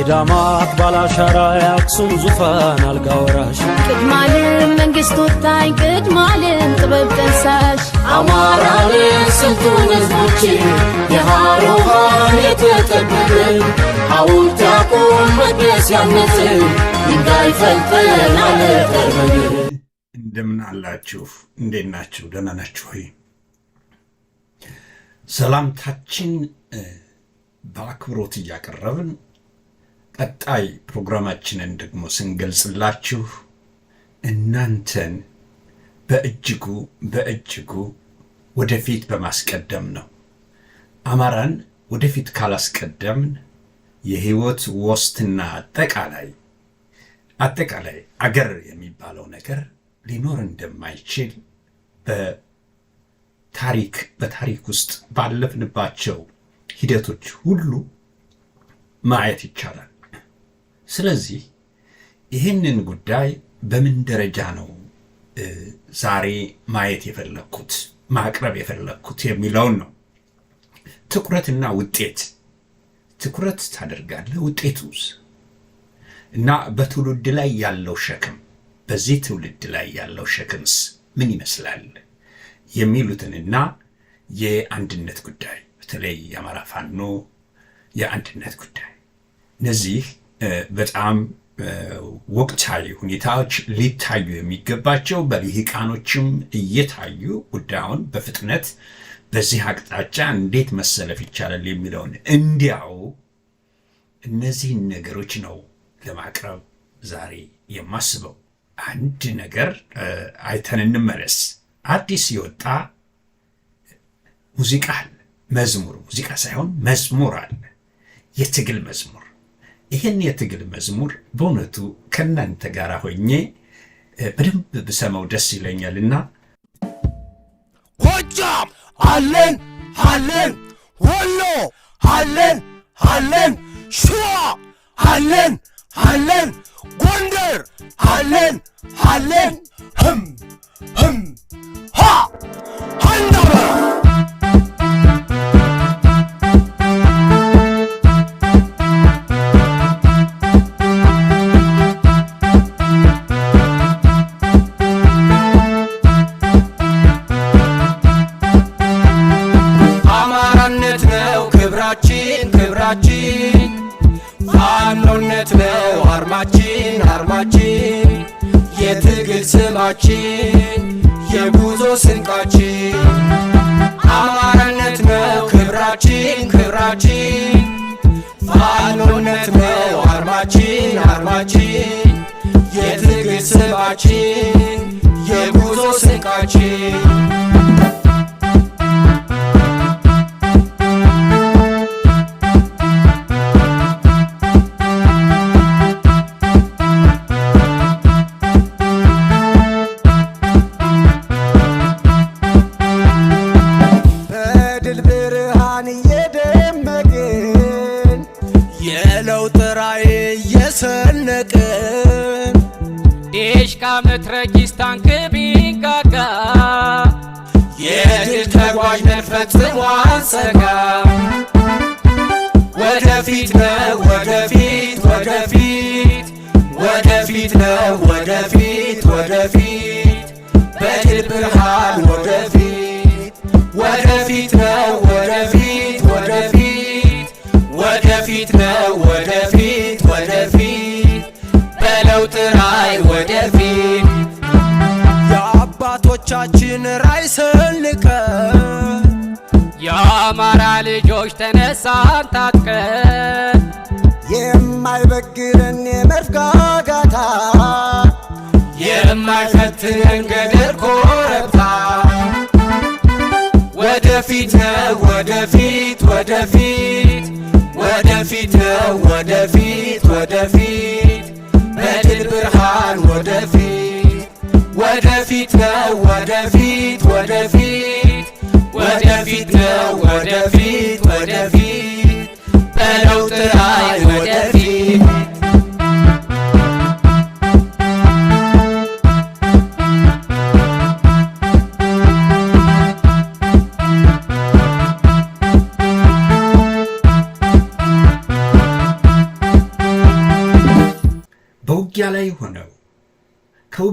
ዳማት ባላሻራ ያክሱም ዙፋን አልጋ ወራሽ ቅድማልም መንግስት ወጣኝ ቅድማልም ጥበብ ጠንሳሽ አማራን ስልጡን ህዝቦች የሃሮሃን የተጠበበ ሐውልት ያቁም መቅደስ ያነጽ ድንጋይ ፈልጠን አለጠርበብ። እንደምን አላችሁ? እንዴት ናችሁ? ደህና ናችሁ ሆይ? ሰላምታችን በአክብሮት እያቀረብን ቀጣይ ፕሮግራማችንን ደግሞ ስንገልጽላችሁ እናንተን በእጅጉ ወደፊት በማስቀደም ነው። አማራን ወደፊት ካላስቀደምን የህይወት ዋስትና አጠቃላይ አገር የሚባለው ነገር ሊኖር እንደማይችል በታሪክ ውስጥ ባለፍንባቸው ሂደቶች ሁሉ ማየት ይቻላል። ስለዚህ ይህንን ጉዳይ በምን ደረጃ ነው ዛሬ ማየት የፈለኩት ማቅረብ የፈለኩት የሚለውን ነው። ትኩረትና ውጤት፣ ትኩረት ታደርጋለህ፣ ውጤቱስ እና በትውልድ ላይ ያለው ሸክም፣ በዚህ ትውልድ ላይ ያለው ሸክምስ ምን ይመስላል የሚሉትንና የአንድነት ጉዳይ፣ በተለይ የአማራ ፋኖ የአንድነት ጉዳይ፣ እነዚህ በጣም ወቅታዊ ሁኔታዎች ሊታዩ የሚገባቸው በልሂቃኖችም እየታዩ ጉዳዩን በፍጥነት በዚህ አቅጣጫ እንዴት መሰለፍ ይቻላል የሚለውን እንዲያው እነዚህን ነገሮች ነው ለማቅረብ ዛሬ የማስበው። አንድ ነገር አይተን እንመለስ። አዲስ የወጣ ሙዚቃ አለ፣ ሙዚቃ ሳይሆን መዝሙር አለ፣ የትግል መዝሙር። ይህን የትግል መዝሙር በእውነቱ ከእናንተ ጋር ሆኜ በደንብ ብሰማው ደስ ይለኛልና ጎጃም አለን አለን፣ ወሎ አለን አለን፣ ሸዋ አለን አለን፣ ጎንደር አለን አለን፣ ህም ሃ አንዳበ ፋኖነት ነው አርማችን የትግል ስማችን የጉዞ ስንቃችን። አማራነት ነው ክብራችን ፋኖነት ነው አርማችን የትግል ስማችን የጉዞ ስንቃችን። ዴሽቃ መትረጊስ ታንክ ቢንጋጋ የድል ተጓዥ ነን ፈጽሞ አንሰጋ። ወደፊት ነው ወደፊት ነው ወደፊት በድል ብርሃን ወደፊት ነው ወደፊት ነው በለውጥ ራዕይ ወደፊት የአባቶቻችን ራዕይ ሰንቀን የአማራ ልጆች ተነሳን ታጥቀን የማይበግረን የመድፍ ጋጋታ የማይፈትነን ገደል ኮረብታ ወደፊት ነው ወደፊት ነው ወደፊት በድል ብርሃን ወደፊት ነው ወደፊት ነው ወደፊት በለውጥ ራዕይ ወደፊት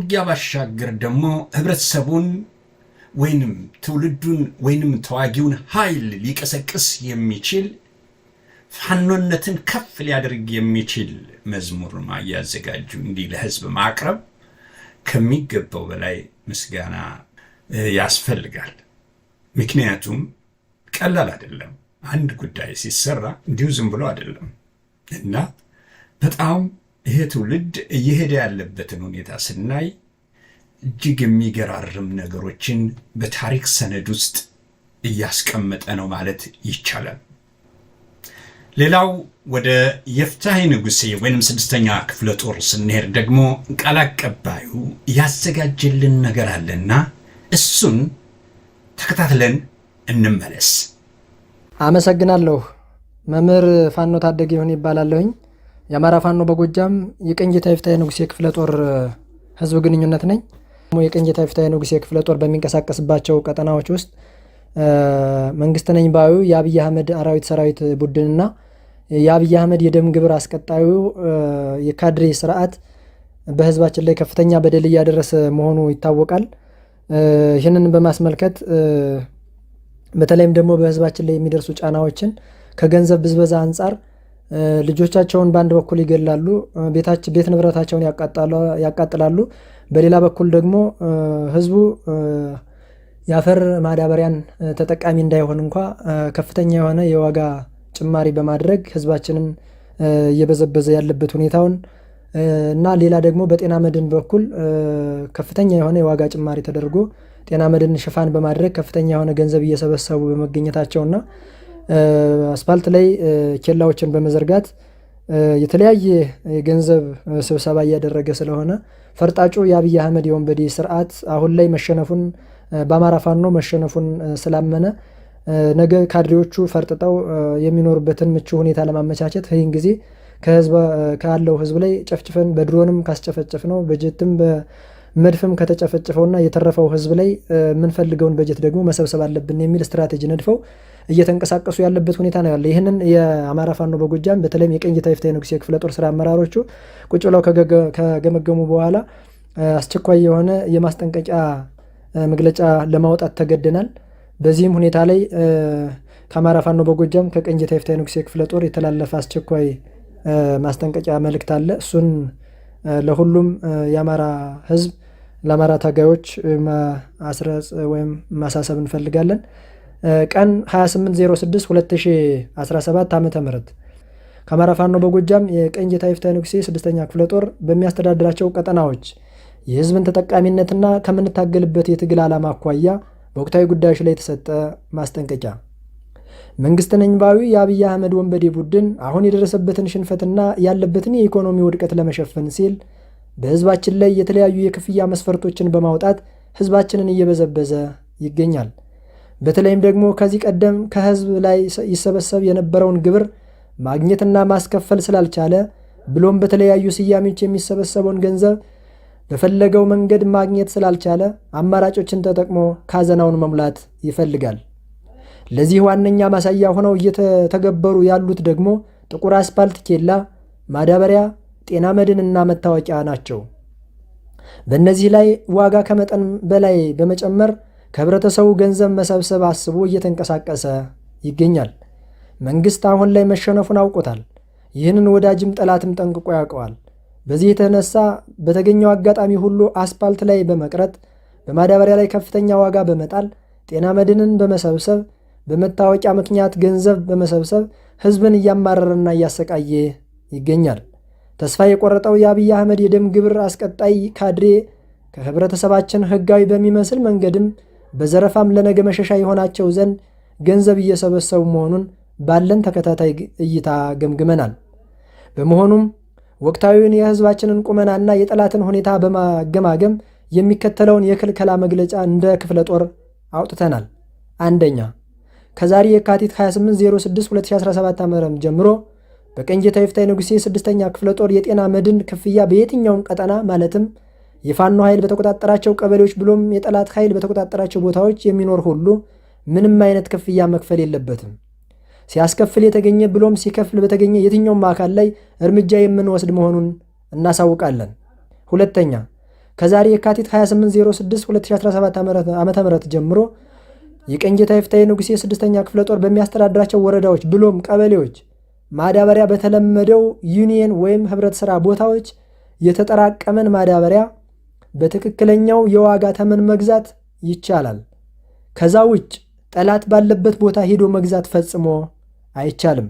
ከውጊያ ባሻገር ደግሞ ህብረተሰቡን ወይንም ትውልዱን ወይንም ተዋጊውን ኃይል ሊቀሰቅስ የሚችል ፋኖነትን ከፍ ሊያደርግ የሚችል መዝሙር እያዘጋጁ እንዲህ ለህዝብ ማቅረብ ከሚገባው በላይ ምስጋና ያስፈልጋል። ምክንያቱም ቀላል አይደለም። አንድ ጉዳይ ሲሰራ እንዲሁ ዝም ብሎ አይደለም እና በጣም ይሄ ትውልድ እየሄደ ያለበትን ሁኔታ ስናይ እጅግ የሚገራርም ነገሮችን በታሪክ ሰነድ ውስጥ እያስቀመጠ ነው ማለት ይቻላል። ሌላው ወደ የፍታሔ ንጉሴ ወይንም 6ኛ ክፍለ ጦር ስንሄድ ደግሞ ቃል አቀባዩ ያዘጋጀልን ነገር አለና እሱን ተከታትለን እንመለስ። አመሰግናለሁ። መምህር ፋኖ ታደገ ይሁን ይባላለሁኝ። የአማራ ፋኖ በጎጃም የቀኝጌታ የፍታሔ ንጉሴ ክፍለ ጦር ህዝብ ግንኙነት ነኝ። የቀኝጌታ የፍታሔ ንጉሴ ክፍለ ጦር በሚንቀሳቀስባቸው ቀጠናዎች ውስጥ መንግስት ነኝ ባዩ የአብይ አህመድ አራዊት ሰራዊት ቡድንና የአብይ አህመድ የደም ግብር አስቀጣዩ የካድሬ ስርዓት በህዝባችን ላይ ከፍተኛ በደል እያደረሰ መሆኑ ይታወቃል። ይህንን በማስመልከት በተለይም ደግሞ በህዝባችን ላይ የሚደርሱ ጫናዎችን ከገንዘብ ብዝበዛ አንጻር ልጆቻቸውን በአንድ በኩል ይገላሉ፣ ቤት ንብረታቸውን ያቃጥላሉ። በሌላ በኩል ደግሞ ህዝቡ የአፈር ማዳበሪያን ተጠቃሚ እንዳይሆን እንኳ ከፍተኛ የሆነ የዋጋ ጭማሪ በማድረግ ህዝባችንን እየበዘበዘ ያለበት ሁኔታውን እና ሌላ ደግሞ በጤና መድን በኩል ከፍተኛ የሆነ የዋጋ ጭማሪ ተደርጎ ጤና መድን ሽፋን በማድረግ ከፍተኛ የሆነ ገንዘብ እየሰበሰቡ በመገኘታቸውና አስፋልት ላይ ኬላዎችን በመዘርጋት የተለያየ የገንዘብ ስብሰባ እያደረገ ስለሆነ ፈርጣጩ የአብይ አህመድ የወንበዴ ስርዓት አሁን ላይ መሸነፉን በአማራ ፋኖ መሸነፉን ስላመነ ነገ ካድሬዎቹ ፈርጥጠው የሚኖሩበትን ምቹ ሁኔታ ለማመቻቸት ይህን ጊዜ ካለው ህዝብ ላይ ጨፍጭፈን በድሮንም ካስጨፈጨፍ ነው በጀትም በመድፍም ከተጨፈጨፈውና የተረፈው ህዝብ ላይ የምንፈልገውን በጀት ደግሞ መሰብሰብ አለብን የሚል ስትራቴጂ ነድፈው እየተንቀሳቀሱ ያለበት ሁኔታ ነው ያለ። ይህንን የአማራ ፋኖ በጎጃም በተለይም የቀኝጌታ የፍታሔ ንጉሴ ክፍለ ጦር ስራ አመራሮቹ ቁጭ ብለው ከገመገሙ በኋላ አስቸኳይ የሆነ የማስጠንቀቂያ መግለጫ ለማውጣት ተገደናል። በዚህም ሁኔታ ላይ ከአማራ ፋኖ በጎጃም ከቀኝጌታ የፍታሔ ንጉሴ ክፍለ ጦር የተላለፈ አስቸኳይ ማስጠንቀቂያ መልእክት አለ። እሱን ለሁሉም የአማራ ህዝብ ለአማራ ታጋዮች ማስረጽ ወይም ማሳሰብ እንፈልጋለን። ቀን 28/06/2017 ዓ.ም ከአማራ ፋኖ በጎጃም የቀኝጌታ የፍታሔ ንጉሴ 6ኛ ክፍለ ጦር በሚያስተዳድራቸው ቀጠናዎች የህዝብን ተጠቃሚነትና ከምንታገልበት የትግል ዓላማ አኳያ በወቅታዊ ጉዳዮች ላይ የተሰጠ ማስጠንቀቂያ። መንግስት ነኝ ባዩ የአብይ አህመድ ወንበዴ ቡድን አሁን የደረሰበትን ሽንፈትና ያለበትን የኢኮኖሚ ውድቀት ለመሸፈን ሲል በህዝባችን ላይ የተለያዩ የክፍያ መስፈርቶችን በማውጣት ህዝባችንን እየበዘበዘ ይገኛል። በተለይም ደግሞ ከዚህ ቀደም ከህዝብ ላይ ይሰበሰብ የነበረውን ግብር ማግኘትና ማስከፈል ስላልቻለ ብሎም በተለያዩ ስያሜዎች የሚሰበሰበውን ገንዘብ በፈለገው መንገድ ማግኘት ስላልቻለ አማራጮችን ተጠቅሞ ካዘናውን መሙላት ይፈልጋል። ለዚህ ዋነኛ ማሳያ ሆነው እየተገበሩ ያሉት ደግሞ ጥቁር አስፓልት ኬላ፣ ማዳበሪያ፣ ጤና መድንና መታወቂያ ናቸው። በእነዚህ ላይ ዋጋ ከመጠን በላይ በመጨመር ከህብረተሰቡ ገንዘብ መሰብሰብ አስቦ እየተንቀሳቀሰ ይገኛል። መንግስት አሁን ላይ መሸነፉን አውቆታል። ይህንን ወዳጅም ጠላትም ጠንቅቆ ያውቀዋል። በዚህ የተነሳ በተገኘው አጋጣሚ ሁሉ አስፓልት ላይ በመቅረጥ በማዳበሪያ ላይ ከፍተኛ ዋጋ በመጣል ጤና መድንን በመሰብሰብ በመታወቂያ ምክንያት ገንዘብ በመሰብሰብ ህዝብን እያማረረና እያሰቃየ ይገኛል። ተስፋ የቆረጠው የአብይ አህመድ የደም ግብር አስቀጣይ ካድሬ ከህብረተሰባችን ህጋዊ በሚመስል መንገድም በዘረፋም ለነገ መሸሻ የሆናቸው ዘንድ ገንዘብ እየሰበሰቡ መሆኑን ባለን ተከታታይ እይታ ገምግመናል። በመሆኑም ወቅታዊውን የህዝባችንን ቁመናና የጠላትን ሁኔታ በማገማገም የሚከተለውን የክልከላ መግለጫ እንደ ክፍለ ጦር አውጥተናል። አንደኛ፣ ከዛሬ የካቲት 28/06/2017 ዓ.ም ጀምሮ በቀኝጌታ የፍታሔ ንጉሴ 6ኛ ክፍለ ጦር የጤና መድን ክፍያ በየትኛውም ቀጠና ማለትም የፋኖ ኃይል በተቆጣጠራቸው ቀበሌዎች ብሎም የጠላት ኃይል በተቆጣጠራቸው ቦታዎች የሚኖር ሁሉ ምንም አይነት ክፍያ መክፈል የለበትም። ሲያስከፍል የተገኘ ብሎም ሲከፍል በተገኘ የትኛውም አካል ላይ እርምጃ የምንወስድ መሆኑን እናሳውቃለን። ሁለተኛ፣ ከዛሬ የካቲት 2806 2017 ዓ.ም ጀምሮ የቀኝጌታ ይፍታሔ ንጉሴ 6ኛ ክፍለ ጦር በሚያስተዳድራቸው ወረዳዎች ብሎም ቀበሌዎች ማዳበሪያ በተለመደው ዩኒየን ወይም ህብረት ሥራ ቦታዎች የተጠራቀመን ማዳበሪያ በትክክለኛው የዋጋ ተመን መግዛት ይቻላል። ከዛ ውጭ ጠላት ባለበት ቦታ ሄዶ መግዛት ፈጽሞ አይቻልም።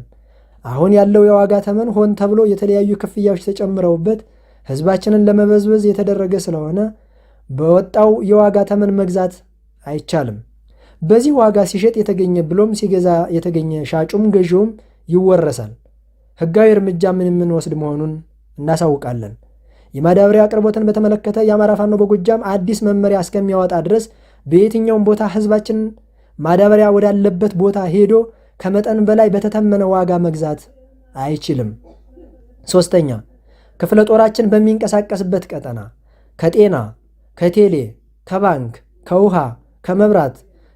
አሁን ያለው የዋጋ ተመን ሆን ተብሎ የተለያዩ ክፍያዎች ተጨምረውበት ህዝባችንን ለመበዝበዝ የተደረገ ስለሆነ በወጣው የዋጋ ተመን መግዛት አይቻልም። በዚህ ዋጋ ሲሸጥ የተገኘ ብሎም ሲገዛ የተገኘ ሻጩም ገዢውም ይወረሳል። ህጋዊ እርምጃ የምንወስድ መሆኑን እናሳውቃለን። የማዳበሪያ አቅርቦትን በተመለከተ የአማራ ፋኖ በጎጃም አዲስ መመሪያ እስከሚያወጣ ድረስ በየትኛውም ቦታ ህዝባችን ማዳበሪያ ወዳለበት ቦታ ሄዶ ከመጠን በላይ በተተመነ ዋጋ መግዛት አይችልም። 3ኛ ክፍለ ጦራችን በሚንቀሳቀስበት ቀጠና ከጤና፣ ከቴሌ፣ ከባንክ፣ ከውሃ፣ ከመብራት፣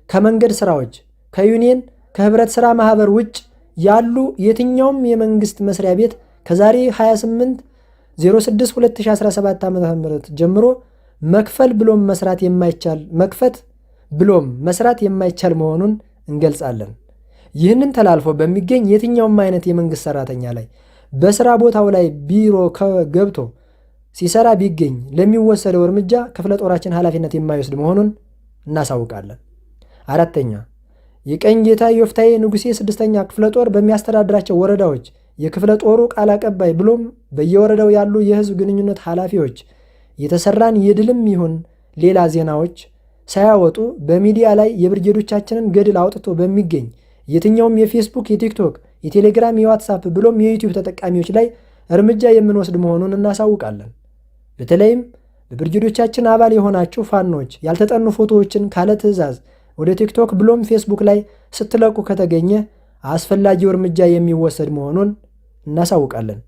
ከመንገድ ስራዎች፣ ከዩኒየን፣ ከህብረት ሥራ ማህበር ውጭ ያሉ የትኛውም የመንግስት መስሪያ ቤት ከዛሬ 28/06/2017 ዓ.ም ጀምሮ መክፈት ብሎም መስራት የማይቻል መሆኑን እንገልጻለን። ይህንን ተላልፎ በሚገኝ የትኛውም አይነት የመንግስት ሰራተኛ ላይ በስራ ቦታው ላይ ቢሮ ገብቶ ሲሰራ ቢገኝ ለሚወሰደው እርምጃ ክፍለ ጦራችን ኃላፊነት የማይወስድ መሆኑን እናሳውቃለን። 4ኛ የቀኝጌታ ይፍታሔ ንጉሴ 6ኛ ክፍለ ጦር በሚያስተዳድራቸው ወረዳዎች የክፍለ ጦሩ ቃል አቀባይ ብሎም በየወረዳው ያሉ የህዝብ ግንኙነት ኃላፊዎች የተሰራን የድልም ይሁን ሌላ ዜናዎች ሳያወጡ በሚዲያ ላይ የብርጌዶቻችንን ገድል አውጥቶ በሚገኝ የትኛውም የፌስቡክ፣ የቲክቶክ፣ የቴሌግራም፣ የዋትሳፕ ብሎም የዩቲዩብ ተጠቃሚዎች ላይ እርምጃ የምንወስድ መሆኑን እናሳውቃለን። በተለይም በብርጌዶቻችን አባል የሆናችሁ ፋኖች ያልተጠኑ ፎቶዎችን ካለ ትዕዛዝ ወደ ቲክቶክ ብሎም ፌስቡክ ላይ ስትለቁ ከተገኘ አስፈላጊው እርምጃ የሚወሰድ መሆኑን እናሳውቃለን።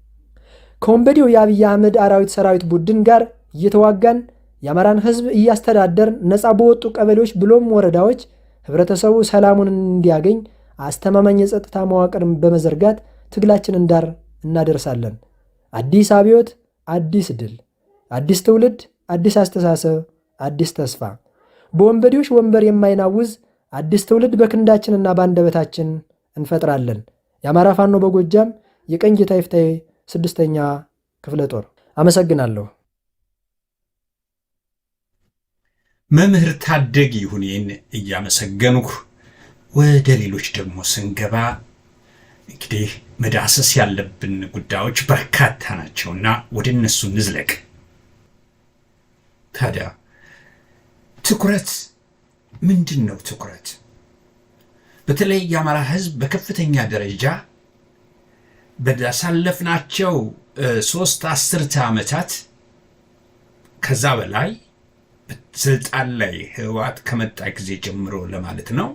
ከወንበዴው የአብይ አህመድ አራዊት ሰራዊት ቡድን ጋር እየተዋጋን የአማራን ህዝብ እያስተዳደር ነፃ በወጡ ቀበሌዎች ብሎም ወረዳዎች ህብረተሰቡ ሰላሙን እንዲያገኝ አስተማማኝ የጸጥታ መዋቅርን በመዘርጋት ትግላችንን ዳር እናደርሳለን። አዲስ አብዮት፣ አዲስ ድል፣ አዲስ ትውልድ፣ አዲስ አስተሳሰብ፣ አዲስ ተስፋ። በወንበዴዎች ወንበር የማይናውዝ አዲስ ትውልድ በክንዳችንና በአንደበታችን እንፈጥራለን። የአማራ ፋኖ በጎጃም የቀኝጌታ ይፍታሔ 6ኛ ክፍለ ጦር። አመሰግናለሁ። መምህር ታደግ ይሁኔን እያመሰገንኩ ወደ ሌሎች ደግሞ ስንገባ እንግዲህ መዳሰስ ያለብን ጉዳዮች በርካታ ናቸውና ወደ እነሱ እንዝለቅ። ታዲያ ትኩረት ምንድን ነው? ትኩረት በተለይ የአማራ ህዝብ በከፍተኛ ደረጃ ባሳለፍናቸው 3 አስርተ ዓመታት ከዛ በላይ ስልጣን ላይ ህወሓት ከመጣ ጊዜ ጀምሮ ለማለት ነው።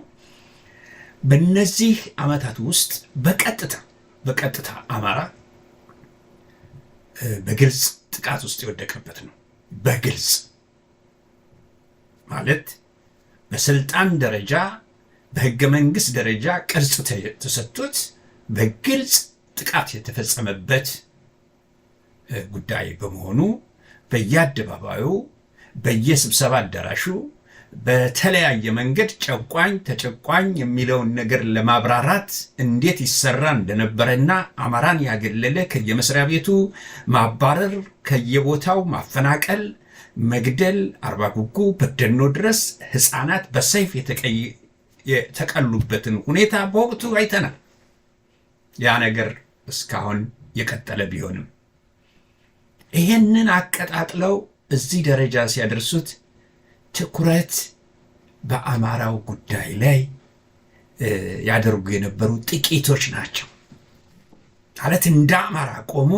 በእነዚህ ዓመታት ውስጥ በቀጥታ አማራ በግልጽ ጥቃት ውስጥ የወደቀበት ነው። በግልጽ ማለት በስልጣን ደረጃ በህገ መንግስት ደረጃ ቅርጽ ተሰጥቶት በግልጽ ጥቃት የተፈጸመበት ጉዳይ በመሆኑ በየአደባባዩ በየስብሰባ አዳራሹ በተለያየ መንገድ ጨቋኝ ተጨቋኝ የሚለውን ነገር ለማብራራት እንዴት ይሰራ እንደነበረና አማራን ያገለለ ከየመስሪያ ቤቱ ማባረር፣ ከየቦታው ማፈናቀል፣ መግደል፣ አርባ ጉጉ በደኖ ድረስ ህፃናት በሰይፍ የተቀሉበትን ሁኔታ በወቅቱ አይተናል። ያ ነገር እስካሁን የቀጠለ ቢሆንም ይሄንን አቀጣጥለው እዚህ ደረጃ ሲያደርሱት ትኩረት በአማራው ጉዳይ ላይ ያደርጉ የነበሩ ጥቂቶች ናቸው። ማለት እንደ አማራ ቆሞ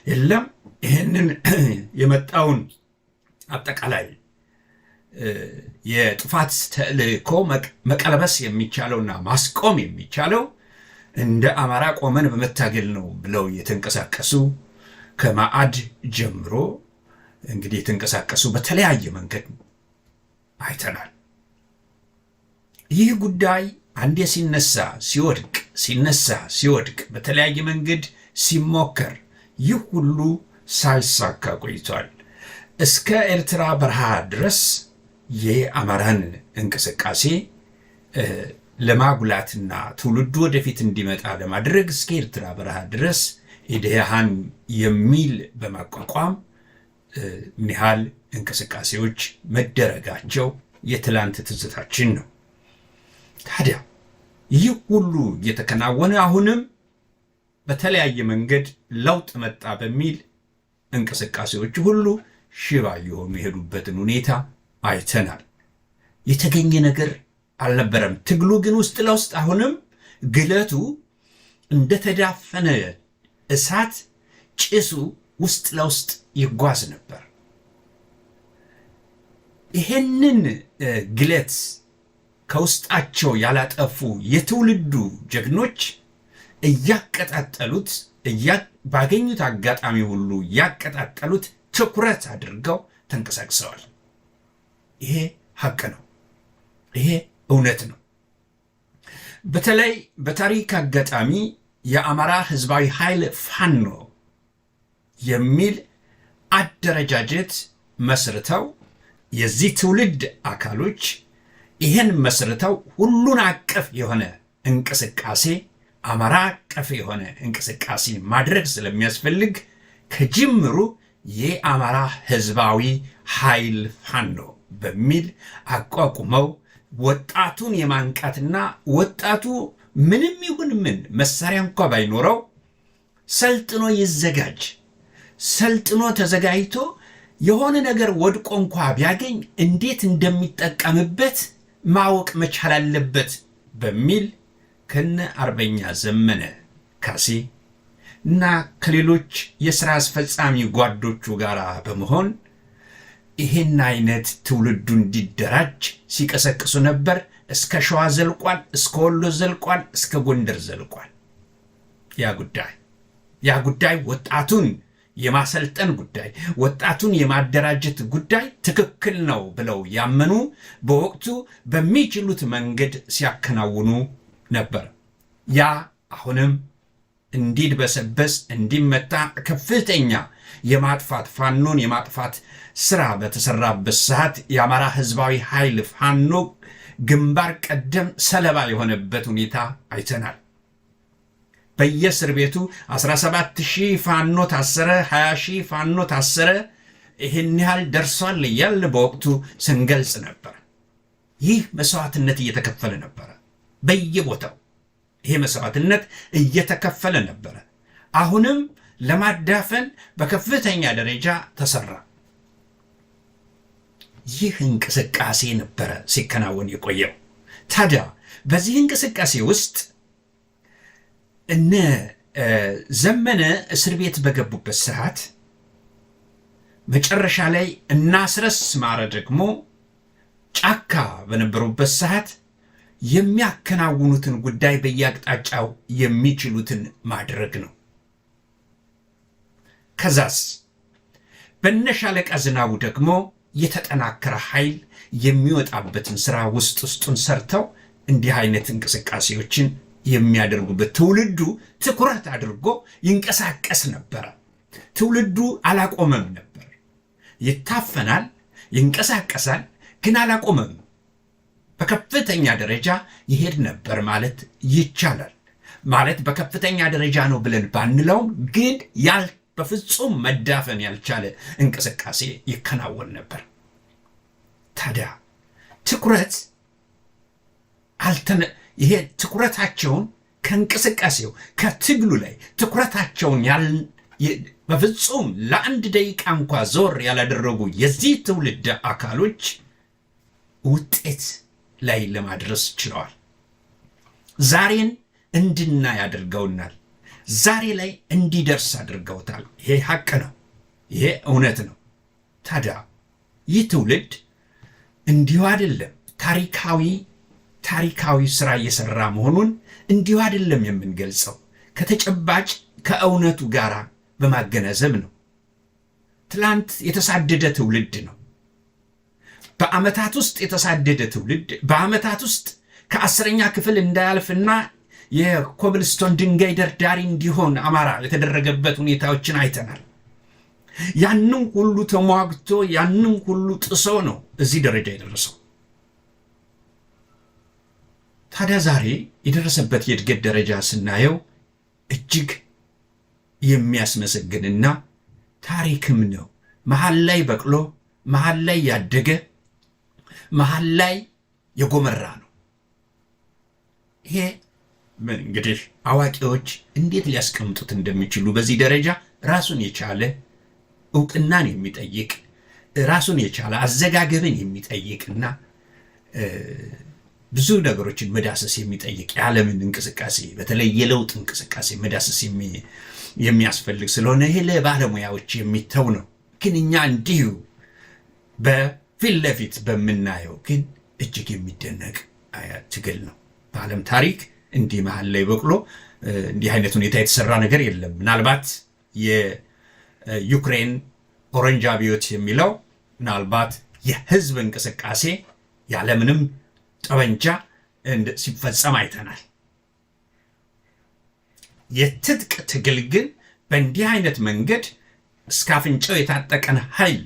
የለም ይህንን የመጣውን አጠቃላይ የጥፋት ተልእኮ መቀልበስ የሚቻለውና ማስቆም የሚቻለው እንደ አማራ ቆመን በመታገል ነው ብለው የተንቀሳቀሱ ከማዕድ ጀምሮ እንግዲህ የተንቀሳቀሱ በተለያየ መንገድ አይተናል። ይህ ጉዳይ አንዴ ሲነሳ ሲወድቅ በተለያየ መንገድ ሲሞከር ይህ ሁሉ ሳይሳካ ቆይቷል። እስከ ኤርትራ በረሃ ድረስ የአማራን እንቅስቃሴ ለማጉላትና ትውልዱ ወደፊት እንዲመጣ ለማድረግ እስከ ኤርትራ በረሃ ድረስ ኢዴሃን የሚል በማቋቋም ምን ያህል እንቅስቃሴዎች መደረጋቸው የትላንት ትዝታችን ነው። ታዲያ ይህ ሁሉ እየተከናወነ አሁንም በተለያየ መንገድ ለውጥ መጣ በሚል እንቅስቃሴዎች ሁሉ ሽባ የሆኑ የሄዱበትን ሁኔታ አይተናል። የተገኘ ነገር አልነበረም። ትግሉ ግን ውስጥ ለውስጥ አሁንም ግለቱ እንደተዳፈነ እሳት ጭሱ ውስጥ ለውስጥ ይጓዝ ነበር። ይሄንን ግለት ከውስጣቸው ያላጠፉ የትውልዱ ጀግኖች እያቀጣጠሉት ባገኙት አጋጣሚ ሁሉ እያቀጣጠሉት ትኩረት አድርገው ተንቀሳቅሰዋል። ይሄ ሀቅ ነው። ይሄ እውነት ነው። በተለይ በታሪክ አጋጣሚ የአማራ ህዝባዊ ኃይል ፋኖ የሚል አደረጃጀት መስርተው የዚህ ትውልድ አካሎች ይህን መስርተው ሁሉን አቀፍ የሆነ እንቅስቃሴ አማራ አቀፍ የሆነ እንቅስቃሴ ማድረግ ስለሚያስፈልግ ከጅምሩ የአማራ ህዝባዊ ኃይል ፋኖ በሚል አቋቁመው ወጣቱን የማንቃትና ወጣቱ ምንም ይሁን ምን መሳሪያ እንኳ ባይኖረው ሰልጥኖ ይዘጋጅ፣ ሰልጥኖ ተዘጋጅቶ የሆነ ነገር ወድቆ እንኳ ቢያገኝ እንዴት እንደሚጠቀምበት ማወቅ መቻል አለበት በሚል ከነ አርበኛ ዘመነ ካሴ እና ከሌሎች የሥራ አስፈጻሚ ጓዶቹ ጋር በመሆን ይሄን አይነት ትውልዱ እንዲደራጅ ሲቀሰቅሱ ነበር። እስከ ሸዋ ዘልቋል፣ እስከ ወሎ ዘልቋል፣ እስከ ጎንደር ዘልቋል። ያ ጉዳይ ወጣቱን የማሰልጠን ጉዳይ፣ ወጣቱን የማደራጀት ጉዳይ ትክክል ነው ብለው ያመኑ በወቅቱ በሚችሉት መንገድ ሲያከናውኑ ነበር። ያ አሁንም እንዲድበሰበስ እንዲመታ ከፍተኛ የማጥፋት ፋኖን የማጥፋት ስራ በተሰራበት ሰዓት የአማራ ህዝባዊ ኃይል ፋኖ ግንባር ቀደም ሰለባ የሆነበት ሁኔታ አይተናል። በየእስር ቤቱ 17,000 ፋኖ ታሰረ፣ 20,000 ፋኖ ታሰረ፣ ይህን ያህል ደርሷል እያልን በወቅቱ ስንገልጽ ነበር። ይህ መስዋዕትነት እየተከፈለ ነበረ። በየቦታው ይሄ መስዋዕትነት እየተከፈለ ነበረ። አሁንም ለማዳፈን በከፍተኛ ደረጃ ተሰራ። ይህ እንቅስቃሴ ነበረ ሲከናወን የቆየው። ታዲያ በዚህ እንቅስቃሴ ውስጥ እነ ዘመነ እስር ቤት በገቡበት ሰዓት መጨረሻ ላይ እና አስረስ ማረ ደግሞ ጫካ በነበሩበት ሰዓት የሚያከናውኑትን ጉዳይ በየአቅጣጫው የሚችሉትን ማድረግ ነው። ከዛስ በነሻለቃ ዝናቡ ደግሞ የተጠናከረ ኃይል የሚወጣበትን ስራ ውስጡን ሰርተው እንዲህ አይነት እንቅስቃሴዎችን የሚያደርጉበት ትውልዱ ትኩረት አድርጎ ይንቀሳቀስ ነበረ። ትውልዱ አላቆመም ነበር። ይታፈናል፣ ይንቀሳቀሳል፣ ግን አላቆመም። በከፍተኛ ደረጃ ይሄድ ነበር ማለት ይቻላል። ማለት በከፍተኛ ደረጃ ነው ብለን ባንለውም ግን በፍጹም መዳፈን ያልቻለ እንቅስቃሴ ይከናወን ነበር። ታዲያ ትኩረት ይሄ ትኩረታቸውን ከእንቅስቃሴው ከትግሉ ላይ ትኩረታቸውን በፍጹም ለአንድ ደቂቃ እንኳ ዞር ያላደረጉ የዚህ ትውልድ አካሎች ውጤት ላይ ለማድረስ ችለዋል። ዛሬን እንድናይ አድርገውናል። ዛሬ ላይ እንዲደርስ አድርገውታል። ይሄ ሀቅ ነው። ይሄ እውነት ነው። ታዲያ ይህ ትውልድ እንዲሁ አይደለም ታሪካዊ ስራ እየሰራ መሆኑን እንዲሁ አይደለም የምንገልጸው፣ ከተጨባጭ ከእውነቱ ጋር በማገናዘብ ነው። ትላንት የተሳደደ ትውልድ ነው። በዓመታት ውስጥ የተሳደደ ትውልድ በዓመታት ውስጥ ከ10ኛ ክፍል እንዳያልፍና የኮብልስቶን ድንጋይ ደርዳሪ እንዲሆን አማራ የተደረገበት ሁኔታዎችን አይተናል። ያንን ሁሉ ተሟግቶ ያንን ሁሉ ጥሶ ነው እዚህ ደረጃ የደረሰው። ታዲያ ዛሬ የደረሰበት የእድገት ደረጃ ስናየው እጅግ የሚያስመሰግንና ታሪክም ነው። መሃል ላይ በቅሎ መሃል ላይ ያደገ መሃል ላይ የጎመራ ነው። ይሄ እንግዲህ አዋቂዎች እንዴት ሊያስቀምጡት እንደሚችሉ በዚህ ደረጃ ራሱን የቻለ እውቅናን የሚጠይቅ ራሱን የቻለ አዘጋገብን የሚጠይቅና ብዙ ነገሮችን መዳሰስ የሚጠይቅ የዓለምን እንቅስቃሴ በተለይ የለውጥ እንቅስቃሴ መዳሰስ የሚያስፈልግ ስለሆነ ይሄ ለባለሙያዎች የሚተው ነው። ግን እኛ እንዲሁ በፊት ለፊት በምናየው ግን እጅግ የሚደነቅ ትግል ነው። በዓለም ታሪክ እንዲህ መሃል ላይ በቅሎ እንዲህ አይነት ሁኔታ የተሰራ ነገር የለም። ምናልባት የዩክሬን ኦሬንጅ አብዮት የሚለው ምናልባት የህዝብ እንቅስቃሴ ያለምንም ጠበንጃ ሲፈጸም አይተናል። የትጥቅ ትግል ግን በእንዲህ አይነት መንገድ እስከ አፍንጫው የታጠቀን ኃይል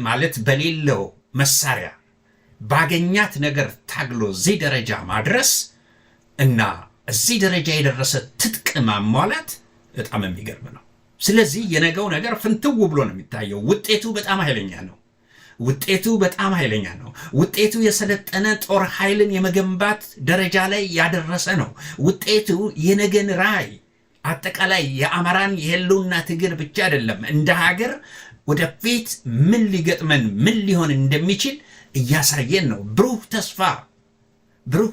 ማለት በሌለው መሳሪያ ባገኛት ነገር ታግሎ እዚህ ደረጃ ማድረስ እና እዚህ ደረጃ የደረሰ ትጥቅ ማሟላት በጣም የሚገርም ነው። ስለዚህ የነገው ነገር ፍንትው ብሎ ነው የሚታየው። ውጤቱ በጣም ኃይለኛ ነው። ውጤቱ የሰለጠነ ጦር ኃይልን የመገንባት ደረጃ ላይ ያደረሰ ነው። ውጤቱ የነገን ራዕይ አጠቃላይ የአማራን የህልውና ትግል ብቻ አይደለም፣ እንደ ሀገር ወደፊት ምን ሊገጥመን ምን ሊሆን እንደሚችል እያሳየን ነው። ብሩህ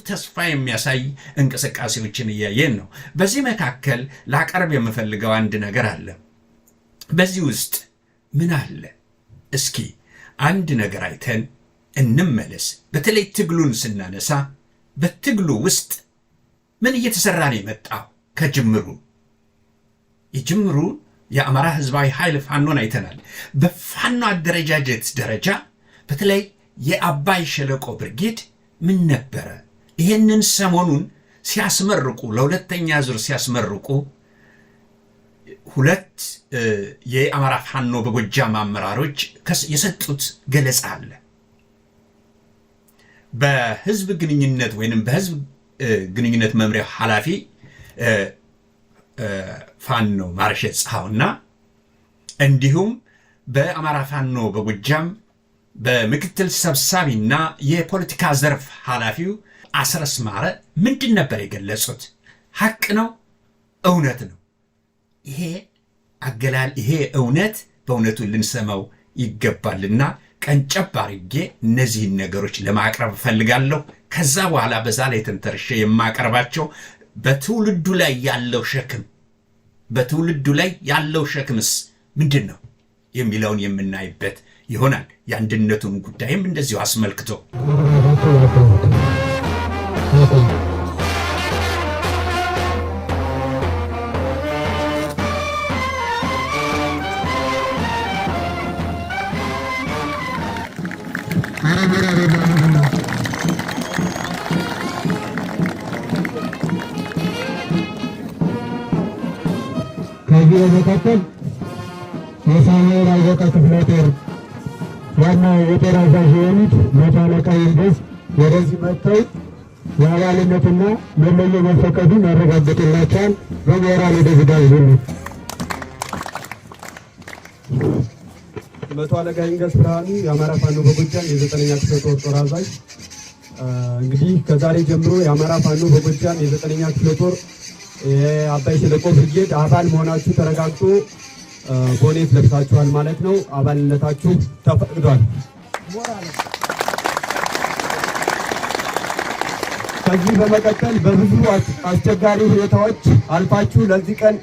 ተስፋ የሚያሳይ እንቅስቃሴዎችን እያየን ነው። በዚህ መካከል ላቀርብ የምፈልገው አንድ ነገር አለ። በዚህ ውስጥ ምን አለ? እስኪ አንድ ነገር አይተን እንመለስ። በተለይ ትግሉን ስናነሳ በትግሉ ውስጥ ምን እየተሰራ ነው የመጣው? ከጅምሩ የጅምሩ የአማራ ህዝባዊ ኃይል ፋኖን አይተናል። በፋኖ አደረጃጀት ደረጃ በተለይ የአባይ ሸለቆ ብርጌድ ምን ነበረ? ይህንን ሰሞኑን ሲያስመርቁ ለሁለተኛ ዙር ሲያስመርቁ ሁለት የአማራ ፋኖ በጎጃም አመራሮች የሰጡት ገለጻ አለ። በህዝብ ግንኙነት ወይንም በህዝብ ግንኙነት መምሪያ ኃላፊ ፋኖ ማርሸት ፀሐውና እንዲሁም በአማራ ፋኖ በጎጃም በምክትል ሰብሳቢና የፖለቲካ ዘርፍ ኃላፊው አስረስ ማረ ምንድን ነበር የገለጹት? ሐቅ ነው፣ እውነት ነው። ይሄ እውነት በእውነቱ ልንሰማው ይገባልና ቀንጨብ አድርጌ እነዚህን ነገሮች ለማቅረብ እፈልጋለሁ። ከዛ በኋላ በዛ ላይ ተንተርሼ የማቀርባቸው በትውልዱ ላይ ያለው ሸክምስ ምንድን ነው የሚለውን የምናይበት ይሆናል። የአንድነቱን ጉዳይም እንደዚሁ አስመልክቶ ከዚህ በመቀጠል የሳሙኤል አወቀ ክፍለ ጦር ዋና የጦር አዛዥ የሆኑት መቶ አለቃ ይንገስ ወደዚህ መጥተው የአባልነትና መለዮ መፈቀዱን ያረጋግጡላቸዋል። በሞራል ወደ ዝጋጅ ሁሉ መቶ አለቃ ይንገስ ብርሃኑ የአማራ ፋኖ በጎጃም የ9ኛ ክፍለ ጦር ጦር አዛዥ። እንግዲህ ከዛሬ ጀምሮ የአማራ ፋኖ በጎጃም የ9ኛ ክፍለ ጦር የአባይ ሸለቆ ብርጌድ አባል መሆናችሁ ተረጋግጦ ቦኔት ለብሳችኋል ማለት ነው። አባልነታችሁ ተፈቅዷል። ከዚህ በመቀጠል በብዙ አስቸጋሪ ሁኔታዎች አልፋችሁ ለዚህ ቀን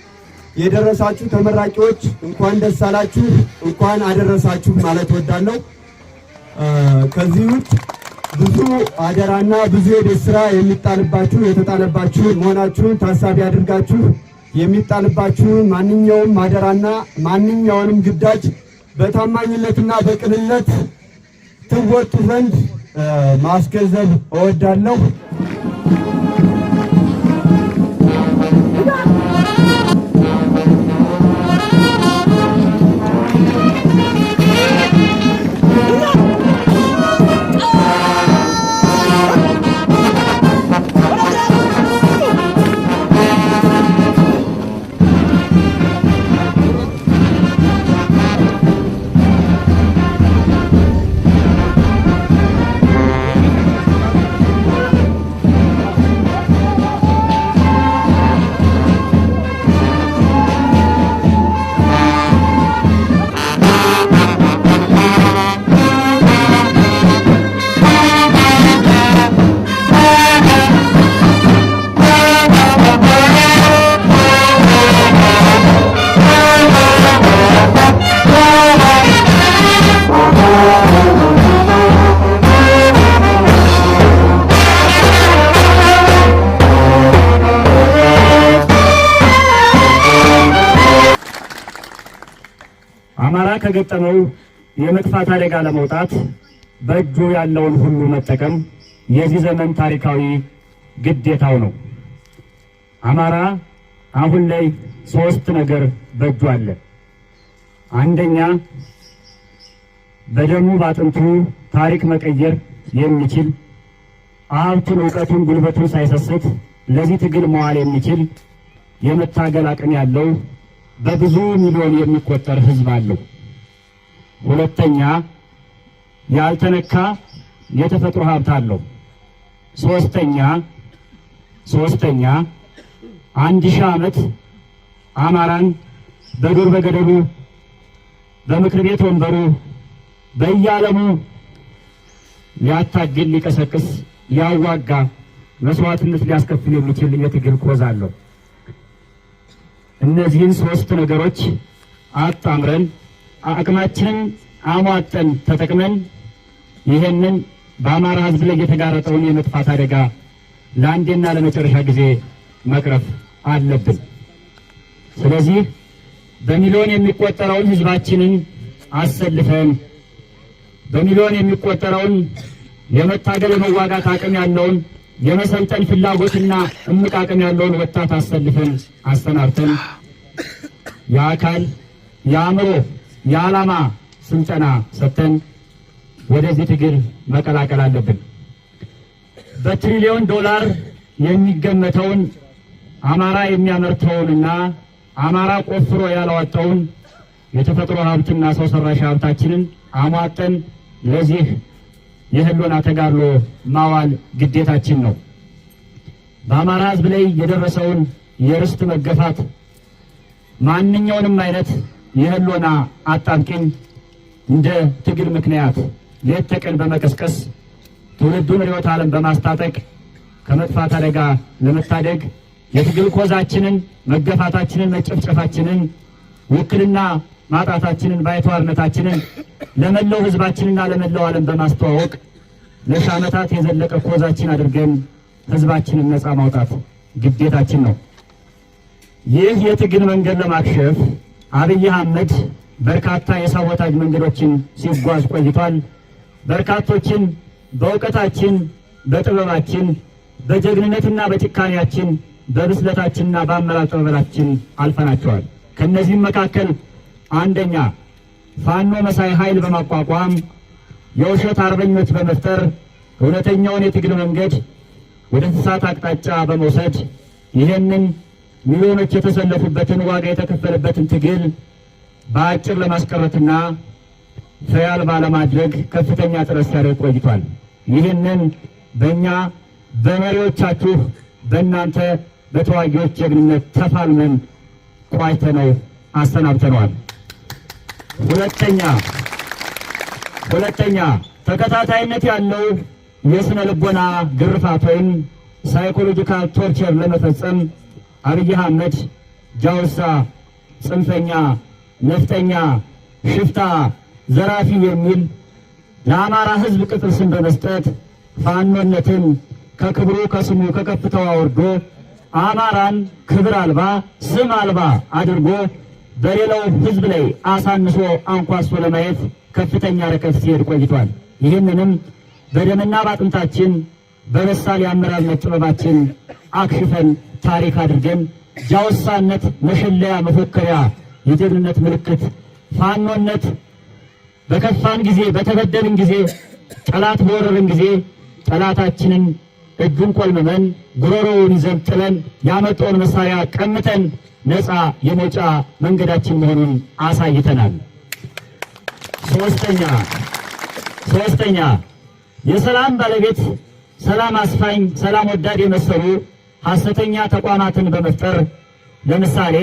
የደረሳችሁ ተመራቂዎች እንኳን ደስ አላችሁ፣ እንኳን አደረሳችሁ ማለት ወዳለሁ። ከዚህ ውጭ ብዙ አደራና ብዙ የቤት ስራ የተጣለባችሁ መሆናችሁን ታሳቢ አድርጋችሁ የሚጣልባችሁን ማንኛውም አደራና ማንኛውንም ግዳጅ በታማኝነትና በቅንነት ትወጡ ዘንድ ማስገንዘብ እወዳለሁ። ከተገጠመው የመጥፋት አደጋ ለመውጣት በእጁ ያለውን ሁሉ መጠቀም የዚህ ዘመን ታሪካዊ ግዴታው ነው። አማራ አሁን ላይ 3 ነገር በእጁ አለ። አንደኛ በደሙ ባጥንቱ ታሪክ መቀየር የሚችል ሀብቱን፣ ዕውቀቱን፣ ጉልበቱን ሳይሰስት ለዚህ ትግል መዋል የሚችል የመታገል አቅም ያለው በብዙ ሚሊዮን የሚቆጠር ህዝብ አለው። ሁለተኛ ያልተነካ የተፈጥሮ ሀብት አለው። ሶስተኛ 1000 ዓመት አማራን በዱር በገደሉ በምክር ቤት ወንበሩ በየዓለሙ ሊያታግል ሊቀሰቅስ ሊያዋጋ መስዋዕትነት ሊያስከፍል የሚችል የትግል ኮዝ አለው። እነዚህን 3 ነገሮች አጣምረን አቅማችንን አሟጠን ተጠቅመን ይህንን በአማራ ህዝብ ላይ የተጋረጠውን የመጥፋት አደጋ ለአንዴና ለመጨረሻ ጊዜ መቅረፍ አለብን። ስለዚህ በሚሊዮን የሚቆጠረውን ህዝባችንን አሰልፈን በሚሊዮን የሚቆጠረውን የመታገል የመዋጋት አቅም ያለውን የመሰልጠን ፍላጎትና እምቅ አቅም ያለውን ወጣት አሰልፈን አሰናርተን የአካል የአእምሮ የዓላማ ስልጠና ሰጥተን ወደዚህ ትግል መቀላቀል አለብን። በትሪሊዮን ዶላር የሚገመተውን አማራ የሚያመርተውንና አማራ ቆፍሮ ያላወጣውን የተፈጥሮ ሀብትና ሰው ሰራሽ ሀብታችንን አሟጠን ለዚህ የህልውና ተጋድሎ ማዋል ግዴታችን ነው። በአማራ ህዝብ ላይ የደረሰውን የርስት መገፋት ማንኛውንም አይነት የህልውና አጣብቂኝ እንደ ትግል ምክንያት ሌት ተቀን በመቀስቀስ ትውልዱን ርዕዮተ ዓለም በማስታጠቅ ከመጥፋት አደጋ ለመታደግ የትግል ኮዛችንን መገፋታችንን መጨፍጨፋችንን ውክልና ማጣታችንን ባይተዋርነታችንን ለመላው ህዝባችንና ለመላው ዓለም በማስተዋወቅ ለሺህ ዓመታት የዘለቀ ኮዛችን አድርገን ህዝባችንን ነፃ ማውጣት ግዴታችን ነው። ይህ የትግል መንገድ ለማክሸፍ አብይ አህመድ በርካታ የሳቦታጅ መንገዶችን ሲጓዝ ቆይቷል። በርካቶችን በእውቀታችን፣ በጥበባችን፣ በጀግንነትና በጭካኔያችን፣ በብስለታችንና በአመራር ጥበባችን አልፈናቸዋል። ከነዚህም መካከል አንደኛ ፋኖ መሳይ ኃይል በማቋቋም የውሸት አርበኞች በመፍጠር እውነተኛውን የትግል መንገድ ወደ ተሳሳተ አቅጣጫ በመውሰድ ይህንን ሚሊዮኖች የተሰለፉበትን ዋጋ የተከፈለበትን ትግል በአጭር ለማስቀረትና ፍሬ አልባ ለማድረግ ከፍተኛ ጥረት ሲያደርግ ቆይቷል። ይህንን በእኛ በመሪዎቻችሁ በእናንተ በተዋጊዎች ጀግንነት ተፋልመን ቋጭተነው አሰናብተነዋል። ሁለተኛ ተከታታይነት ያለው የስነ ልቦና ግርፋት ወይም ሳይኮሎጂካል ቶርቸር ለመፈጸም አብይ አህመድ ጃውሳ፣ ጽንፈኛ፣ ነፍጠኛ፣ ሽፍታ፣ ዘራፊ የሚል ለአማራ ህዝብ ቅጥል ስም በመስጠት ፋኖነትን ከክብሩ ከስሙ ከከፍታው አውርዶ አማራን ክብር አልባ ስም አልባ አድርጎ በሌላው ህዝብ ላይ አሳንሶ አንኳሶ ለማየት ከፍተኛ ርቀት ሲሄድ ቆይቷል። ይህንንም በደምና ባጥንታችን በበሳል የአመራርነት ጥበባችን አክሽፈን ታሪክ አድርገን ጃውሳነት መሸለያ መፎከሪያ የጀግንነት ምልክት ፋኖነት በከፋን ጊዜ በተበደልን ጊዜ ጠላት በወረርን ጊዜ ጠላታችንን እጁን ቆልመመን ጉሮሮውን ይዘን ጥለን ያመጣውን መሳሪያ ቀምተን ነፃ የመውጫ መንገዳችን መሆኑን አሳይተናል። ሶስተኛ የሰላም ባለቤት ሰላም አስፋኝ ሰላም ወዳድ የመሰሉ ሐሰተኛ ተቋማትን በመፍጠር ለምሳሌ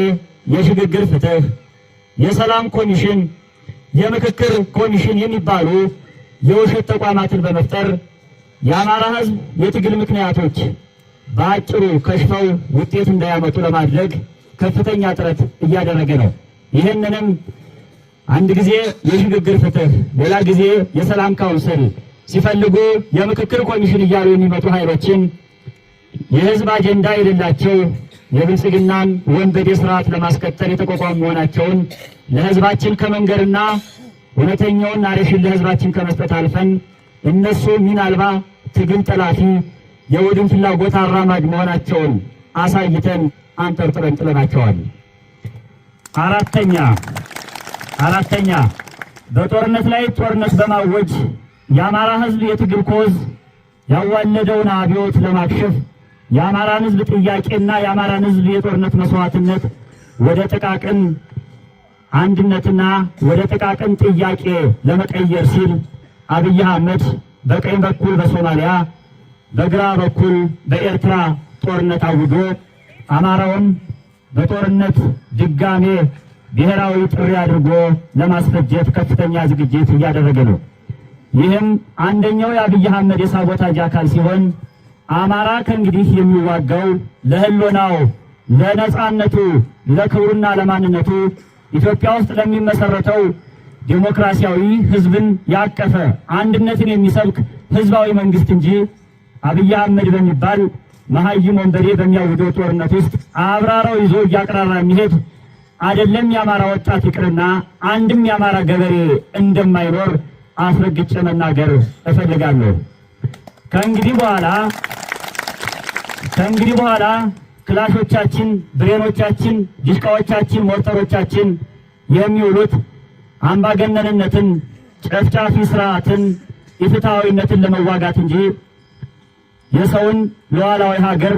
የሽግግር ፍትህ፣ የሰላም ኮሚሽን፣ የምክክር ኮሚሽን የሚባሉ የውሸት ተቋማትን በመፍጠር የአማራ ህዝብ የትግል ምክንያቶች በአጭሩ ከሽፈው ውጤት እንዳያመጡ ለማድረግ ከፍተኛ ጥረት እያደረገ ነው። ይህንንም አንድ ጊዜ የሽግግር ፍትህ፣ ሌላ ጊዜ የሰላም ካውንስል ሲፈልጉ የምክክር ኮሚሽን እያሉ የሚመጡ ኃይሎችን የህዝብ አጀንዳ የሌላቸው የብልጽግናን ወንበዴ ስርዓት ለማስቀጠል የተቋቋሙ መሆናቸውን ለህዝባችን ከመንገርና እውነተኛውን ናሬሽን ለህዝባችን ከመስጠት አልፈን እነሱ ሚና አልባ ትግል ጠላፊ የወድን ፍላጎት አራማጅ መሆናቸውን አሳይተን አንጠርጥረን ጥለናቸዋል። አራተኛ በጦርነት ላይ ጦርነት በማወጅ የአማራ ህዝብ የትግል ኮዝ ያዋለደውን አብዮት ለማክሸፍ የአማራን ህዝብ ጥያቄና የአማራን ህዝብ የጦርነት መስዋዕትነት ወደ ጥቃቅን አንድነትና ወደ ጥቃቅን ጥያቄ ለመቀየር ሲል አብይ አህመድ በቀኝ በኩል በሶማሊያ በግራ በኩል በኤርትራ ጦርነት አውጆ አማራውን በጦርነት ድጋሜ ብሔራዊ ጥሪ አድርጎ ለማስፈጀት ከፍተኛ ዝግጅት እያደረገ ነው። ይህም አንደኛው የአብይ አህመድ የሳቦታጅ አካል ሲሆን አማራ ከእንግዲህ የሚዋጋው ለህልውናው፣ ለነጻነቱ፣ ለክብሩና ለማንነቱ ኢትዮጵያ ውስጥ ለሚመሰረተው ዴሞክራሲያዊ ህዝብን ያቀፈ አንድነትን የሚሰብክ ህዝባዊ መንግስት እንጂ አብይ አህመድ በሚባል መሀይም ወንበዴ በሚያውደው ጦርነት ውስጥ አብራራው ይዞ እያቀራራ የሚሄድ አይደለም። የአማራ ወጣት ይቅርና አንድም የአማራ ገበሬ እንደማይኖር አስረግጬ መናገር እፈልጋለሁ። ከእንግዲህ በኋላ ክላሾቻችን፣ ብሬኖቻችን፣ ዲሽቃዎቻችን፣ ሞርተሮቻችን የሚውሉት አምባገነንነትን፣ ጨፍጫፊ ስርዓትን፣ ኢፍትሐዊነትን ለመዋጋት እንጂ የሰውን ሉዓላዊ ሀገር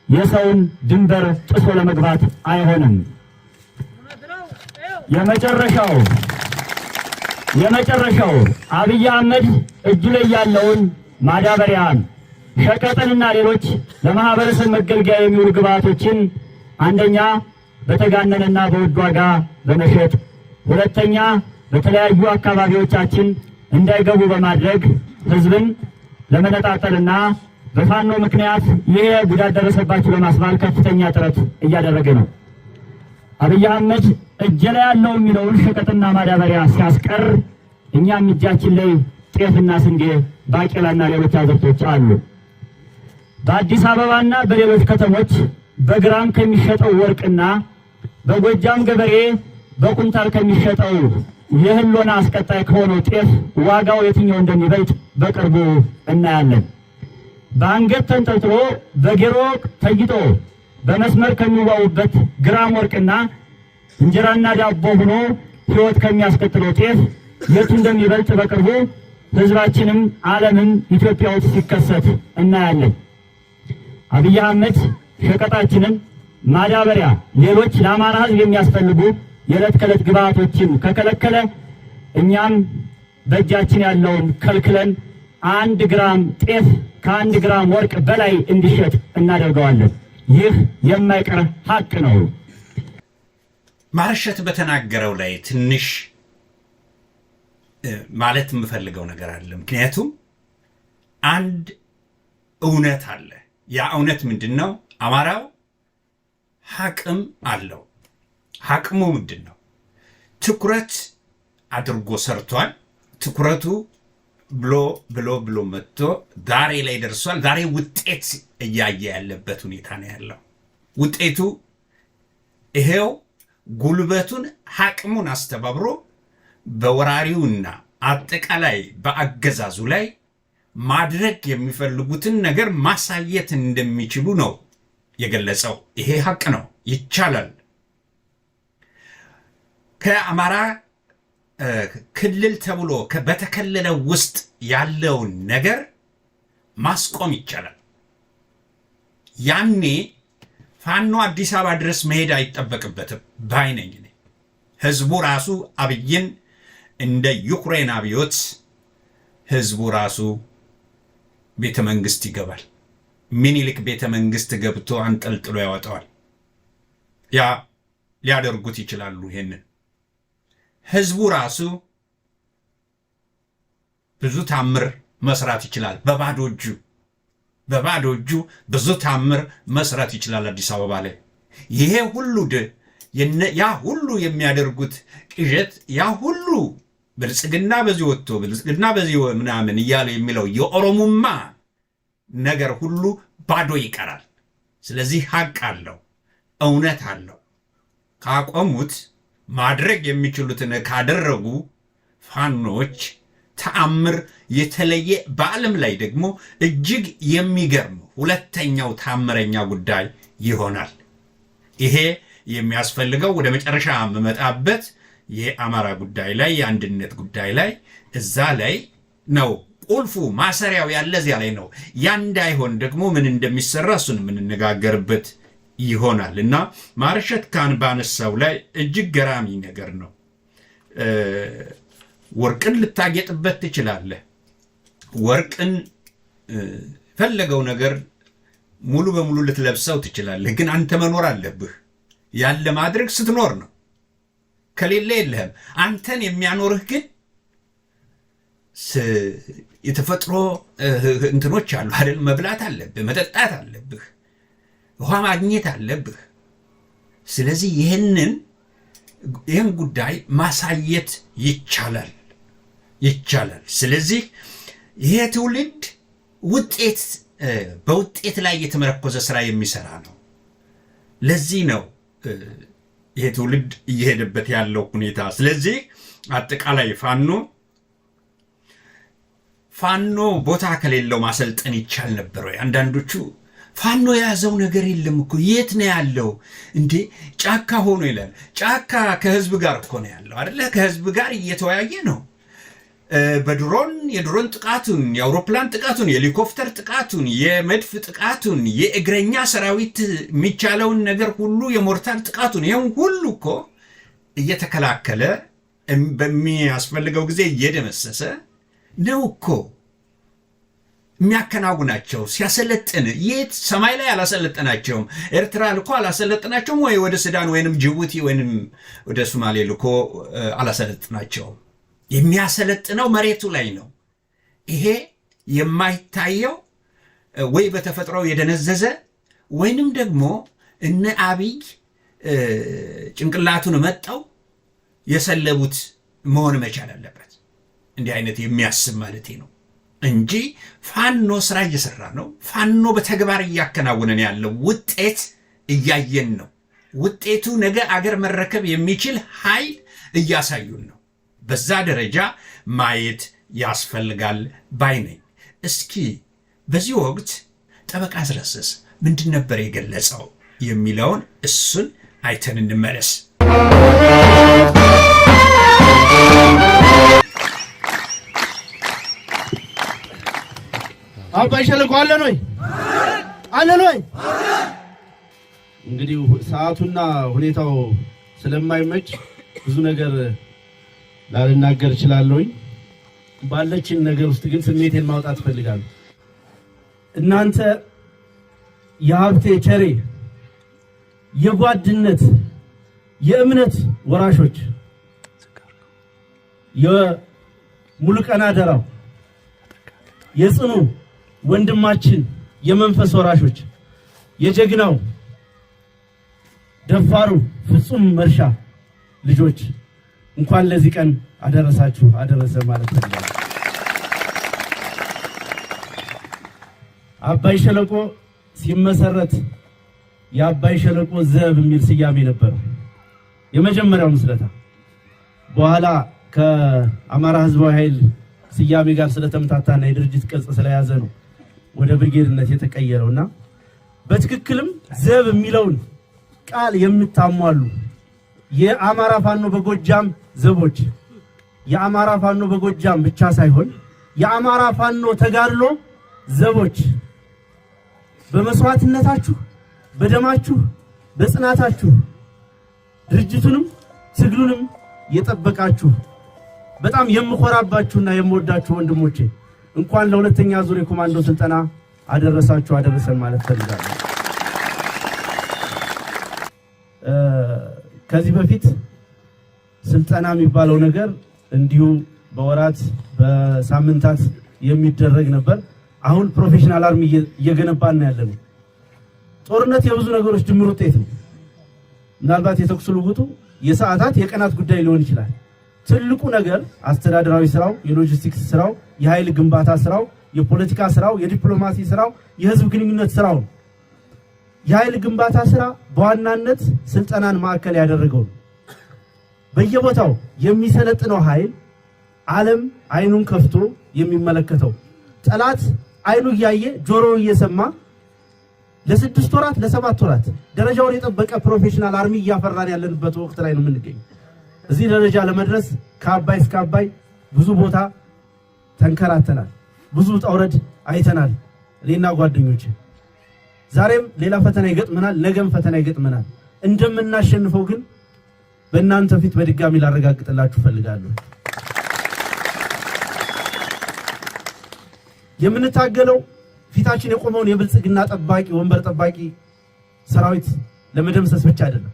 የሰውን ድንበር ጥሶ ለመግባት አይሆንም። የመጨረሻው አብይ አህመድ እጁ ላይ ያለውን ማዳበሪያን፣ ሸቀጥንና ሌሎች ለማህበረሰብ መገልገያ የሚውሉ ግብዓቶችን አንደኛ በተጋነነና በውድ ዋጋ በመሸጥ፣ ሁለተኛ በተለያዩ አካባቢዎቻችን እንዳይገቡ በማድረግ ህዝብን ለመነጣጠልና በፋኖ ምክንያት ይሄ ጉዳት ደረሰባቸው ለማስባል ከፍተኛ ጥረት እያደረገ ነው። አብይ አህመድ እጅ ላይ ያለው የሚለውን ሸቀጥና ማዳበሪያ ሲያስቀር እኛም እጃችን ላይ ጤፍና ስንዴ፣ ባቄላና ሌሎች አዝርቶች አሉ። በአዲስ አበባና በሌሎች ከተሞች በግራም ከሚሸጠው ወርቅና በጎጃም ገበሬ በኩንታል ከሚሸጠው የህልውና አስቀጣይ ከሆነው ጤፍ ዋጋው የትኛው እንደሚበልጥ በቅርቡ እናያለን። በአንገት ተንጠልጥሎ በጌሮ ተይጦ በመስመር ከሚዋቡበት ግራም ወርቅና እንጀራና ዳቦ ሆኖ ህይወት ከሚያስቀጥለው ጤፍ የቱ እንደሚበልጥ በቅርቡ ህዝባችንም ዓለምም ኢትዮጵያ ውስጥ ሲከሰት እናያለን። አብይ አህመድ ሸቀጣችንን፣ ማዳበሪያ፣ ሌሎች ለአማራ ህዝብ የሚያስፈልጉ የዕለት ከዕለት ግብዓቶችን ከከለከለ እኛም በእጃችን ያለውን ከልክለን 1 ግራም ጤፍ ከ1 ግራም ወርቅ በላይ እንዲሸጥ እናደርገዋለን። ይህ የማይቀር ሀቅ ነው። ማርሸት በተናገረው ላይ ትንሽ ማለት የምፈልገው ነገር አለ። ምክንያቱም አንድ እውነት አለ። ያ እውነት ምንድን ነው? አማራው ሀቅም አለው። ሀቅሙ ምንድን ነው? ትኩረት አድርጎ ሰርቷል። ትኩረቱ ብሎ መጥቶ ዛሬ ላይ ደርሷል። ዛሬ ውጤት እያየ ያለበት ሁኔታ ነው ያለው። ውጤቱ ይሄው ጉልበቱን ሀቅሙን አስተባብሮ በወራሪውና አጠቃላይ በአገዛዙ ላይ ማድረግ የሚፈልጉትን ነገር ማሳየት እንደሚችሉ ነው የገለጸው። ይሄ ሀቅ ነው፣ ይቻላል። ከአማራ ክልል ተብሎ በተከለለው ውስጥ ያለውን ነገር ማስቆም ይቻላል። ያኔ ፋኖ አዲስ አበባ ድረስ መሄድ አይጠበቅበትም ባይነኝ። ህዝቡ ራሱ አብይን እንደ ዩክሬን አብዮት ህዝቡ ራሱ ቤተ መንግስት ይገባል። ሚኒሊክ ቤተ መንግስት ገብቶ አንጠልጥሎ ያወጣዋል። ያ ሊያደርጉት ይችላሉ። ይሄንን ህዝቡ ራሱ ብዙ ታምር መስራት ይችላል። በባዶ እጁ ብዙ ታምር መስራት ይችላል አዲስ አበባ ላይ። ይሄ ሁሉ ያ ሁሉ የሚያደርጉት ቅዠት፣ ያ ሁሉ ብልጽግና በዚህ ወጥቶ ብልጽግና በዚህ ምናምን እያለ የሚለው የኦሮሞማ ነገር ሁሉ ባዶ ይቀራል። ስለዚህ ሀቅ አለው፣ እውነት አለው። ካቆሙት ማድረግ የሚችሉትን ካደረጉ ፋኖች ተአምር የተለየ በዓለም ላይ ደግሞ እጅግ የሚገርም ሁለተኛው ታምረኛ ጉዳይ ይሆናል። ይሄ የሚያስፈልገው ወደ መጨረሻ የምመጣበት የአማራ ጉዳይ ላይ የአንድነት ጉዳይ ላይ እዛ ላይ ነው። ቁልፉ ማሰሪያው ያለ እዚያ ላይ ነው። ያ እንዳይሆን ደግሞ ምን እንደሚሰራ እሱን የምንነጋገርበት ይሆናል እና ማርሸት ካህን ባነሳው ላይ እጅግ ገራሚ ነገር ነው። ወርቅን ልታጌጥበት ትችላለህ። ወርቅን ፈለገው ነገር ሙሉ በሙሉ ልትለብሰው ትችላለህ። ግን አንተ መኖር አለብህ። ያለ ማድረግ ስትኖር ነው። ከሌለ የለህም። አንተን የሚያኖርህ ግን የተፈጥሮ እንትኖች አሉ አይደል? መብላት አለብህ፣ መጠጣት አለብህ፣ ውሃ ማግኘት አለብህ። ስለዚህ ይህን ጉዳይ ማሳየት ይቻላል። ስለዚህ ይሄ ትውልድ በውጤት ላይ የተመረኮዘ ስራ የሚሰራ ነው። ለዚህ ነው ይሄ ትውልድ እየሄደበት ያለው ሁኔታ። ስለዚህ አጠቃላይ ፋኖ ቦታ ከሌለው ማሰልጠን ይቻል ነበር ወይ? አንዳንዶቹ ፋኖ የያዘው ነገር የለም እኮ የት ነው ያለው እንዴ? ጫካ ሆኖ ይላል። ጫካ ከህዝብ ጋር እኮ ነው ያለው አይደለ? ከህዝብ ጋር እየተወያየ ነው። የድሮን ጥቃቱን፣ የአውሮፕላን ጥቃቱን፣ የሄሊኮፕተር ጥቃቱን፣ የመድፍ ጥቃቱን፣ የእግረኛ ሰራዊት የሚቻለውን ነገር ሁሉ፣ የሞርታር ጥቃቱን፣ ይህን ሁሉ እኮ እየተከላከለ በሚያስፈልገው ጊዜ እየደመሰሰ ነው እኮ የሚያከናውናቸው። ሲያሰለጥን የት ሰማይ ላይ አላሰለጠናቸውም። ኤርትራ ልኮ አላሰለጥናቸውም፣ ወይ ወደ ሱዳን ወይንም ጅቡቲ ወይንም ወደ ሶማሌ ልኮ አላሰለጥናቸውም። የሚያሰለጥነው መሬቱ ላይ ነው። ይሄ የማይታየው ወይ በተፈጥሮ የደነዘዘ ወይንም ደግሞ እነ አብይ ጭንቅላቱን መጣው የሰለቡት መሆን መቻል አለበት። እንዲህ አይነት የሚያስብ ማለት ነው እንጂ ፋኖ ስራ እየሰራ ነው። ፋኖ በተግባር እያከናወነን ያለው ውጤት እያየን ነው። ውጤቱ ነገ አገር መረከብ የሚችል ኃይል እያሳዩን ነው። በዛ ደረጃ ማየት ያስፈልጋል ባይ ነኝ። እስኪ በዚህ ወቅት ጠበቃ አስረስስ ምንድን ነበር የገለጸው የሚለውን እሱን አይተን እንመለስ። አባይ ሸለቆ አለን ወይ? እንግዲህ ሰዓቱና ሁኔታው ስለማይመች ብዙ ነገር ላልናገር እችላለሁ። ባለችን ነገር ውስጥ ግን ስሜቴን ማውጣት እፈልጋለሁ። እናንተ የሀብቴ ቸሬ፣ የጓድነት የእምነት ወራሾች፣ የሙሉቀን አደራው የጽኑ ወንድማችን የመንፈስ ወራሾች፣ የጀግናው ደፋሩ ፍጹም መርሻ ልጆች እንኳን ለዚህ ቀን አደረሳችሁ አደረሰ ማለት ነው። አባይ ሸለቆ ሲመሰረት የአባይ ሸለቆ ዘብ የሚል ስያሜ ነበር የመጀመሪያው ምስረታ። በኋላ ከአማራ ህዝባዊ ኃይል ስያሜ ጋር ስለተመታታና የድርጅት ቅርጽ ስለያዘ ነው ወደ ብርጌድነት የተቀየረውና በትክክልም ዘብ የሚለውን ቃል የምታሟሉ የአማራ ፋኖ በጎጃም ዘቦች፣ የአማራ ፋኖ በጎጃም ብቻ ሳይሆን የአማራ ፋኖ ተጋድሎ ዘቦች በመስዋዕትነታችሁ፣ በደማችሁ፣ በጽናታችሁ ድርጅቱንም ትግሉንም የጠበቃችሁ በጣም የምኮራባችሁና የምወዳችሁ ወንድሞቼ እንኳን ለሁለተኛ ዙር የኮማንዶ ስልጠና አደረሳችሁ አደረሰን ማለት ፈልጋለሁ። ከዚህ በፊት ስልጠና የሚባለው ነገር እንዲሁ በወራት በሳምንታት የሚደረግ ነበር። አሁን ፕሮፌሽናል አርሚ እየገነባን ያለነው። ጦርነት የብዙ ነገሮች ድምር ውጤት ነው። ምናልባት የተኩስ ልውውጡ የሰዓታት የቀናት ጉዳይ ሊሆን ይችላል። ትልቁ ነገር አስተዳደራዊ ስራው፣ የሎጂስቲክስ ስራው፣ የኃይል ግንባታ ስራው፣ የፖለቲካ ስራው፣ የዲፕሎማሲ ስራው፣ የህዝብ ግንኙነት ስራው። የኃይል ግንባታ ስራ በዋናነት ስልጠናን ማዕከል ያደረገው ነው። በየቦታው የሚሰለጥነው ኃይል ዓለም አይኑን ከፍቶ የሚመለከተው ጠላት አይኑ እያየ ጆሮ እየሰማ ለ6 ወራት ለ7 ወራት ደረጃውን የጠበቀ ፕሮፌሽናል አርሚ እያፈራን ያለንበት ወቅት ላይ ነው የምንገኘው። እዚህ ደረጃ ለመድረስ ከአባይ እስከ አባይ ብዙ ቦታ ተንከራተናል፣ ብዙ ጣውረድ አይተናል። እኔና ጓደኞቼ ዛሬም ሌላ ፈተና ይገጥመናል፣ ነገም ፈተና ይገጥመናል። እንደምናሸንፈው ግን በእናንተ ፊት በድጋሚ ላረጋግጥላችሁ ፈልጋለሁ። የምንታገለው ፊታችን የቆመውን የብልጽግና ጠባቂ ወንበር ጠባቂ ሰራዊት ለመደምሰስ ብቻ አይደለም።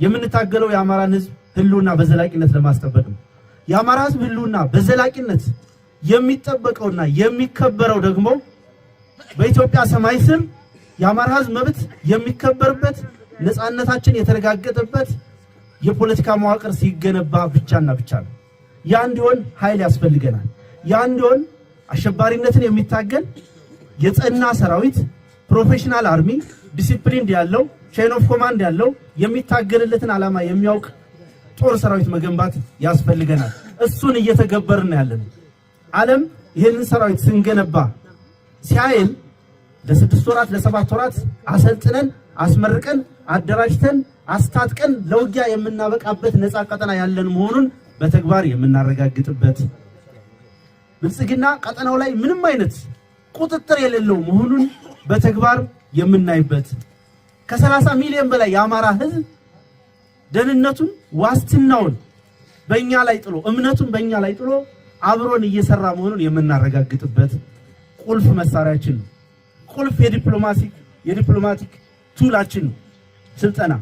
የምንታገለው የአማራን ህዝብ ህልውና በዘላቂነት ለማስጠበቅ ነው። የአማራ ህዝብ ህልውና በዘላቂነት የሚጠበቀውና የሚከበረው ደግሞ በኢትዮጵያ ሰማይ ስር የአማራ ህዝብ መብት የሚከበርበት ነፃነታችን የተረጋገጠበት የፖለቲካ መዋቅር ሲገነባ ብቻና ብቻ ነው። ያ እንዲሆን ኃይል ያስፈልገናል። ያ እንዲሆን አሸባሪነትን የሚታገል የጸና ሰራዊት፣ ፕሮፌሽናል አርሚ፣ ዲሲፕሊን ያለው ቼን ኦፍ ኮማንድ ያለው የሚታገልለትን ዓላማ የሚያውቅ ጦር ሰራዊት መገንባት ያስፈልገናል። እሱን እየተገበርን ያለን ዓለም ይህንን ሰራዊት ስንገነባ ሲያይን ለ6 ወራት ለ7 ወራት አሰልጥነን አስመርቀን አደራጅተን አስታጥቀን ለውጊያ የምናበቃበት ነፃ ቀጠና ያለን መሆኑን በተግባር የምናረጋግጥበት ብልጽግና ቀጠናው ላይ ምንም አይነት ቁጥጥር የሌለው መሆኑን በተግባር የምናይበት ከ30 ሚሊዮን በላይ የአማራ ህዝብ ደህንነቱን ዋስትናውን በእኛ ላይ ጥሎ እምነቱን በእኛ ላይ ጥሎ አብሮን እየሰራ መሆኑን የምናረጋግጥበት ቁልፍ መሳሪያችን ነው። ቁልፍ የዲፕሎማቲክ ቱላችን ነው። ስልጠና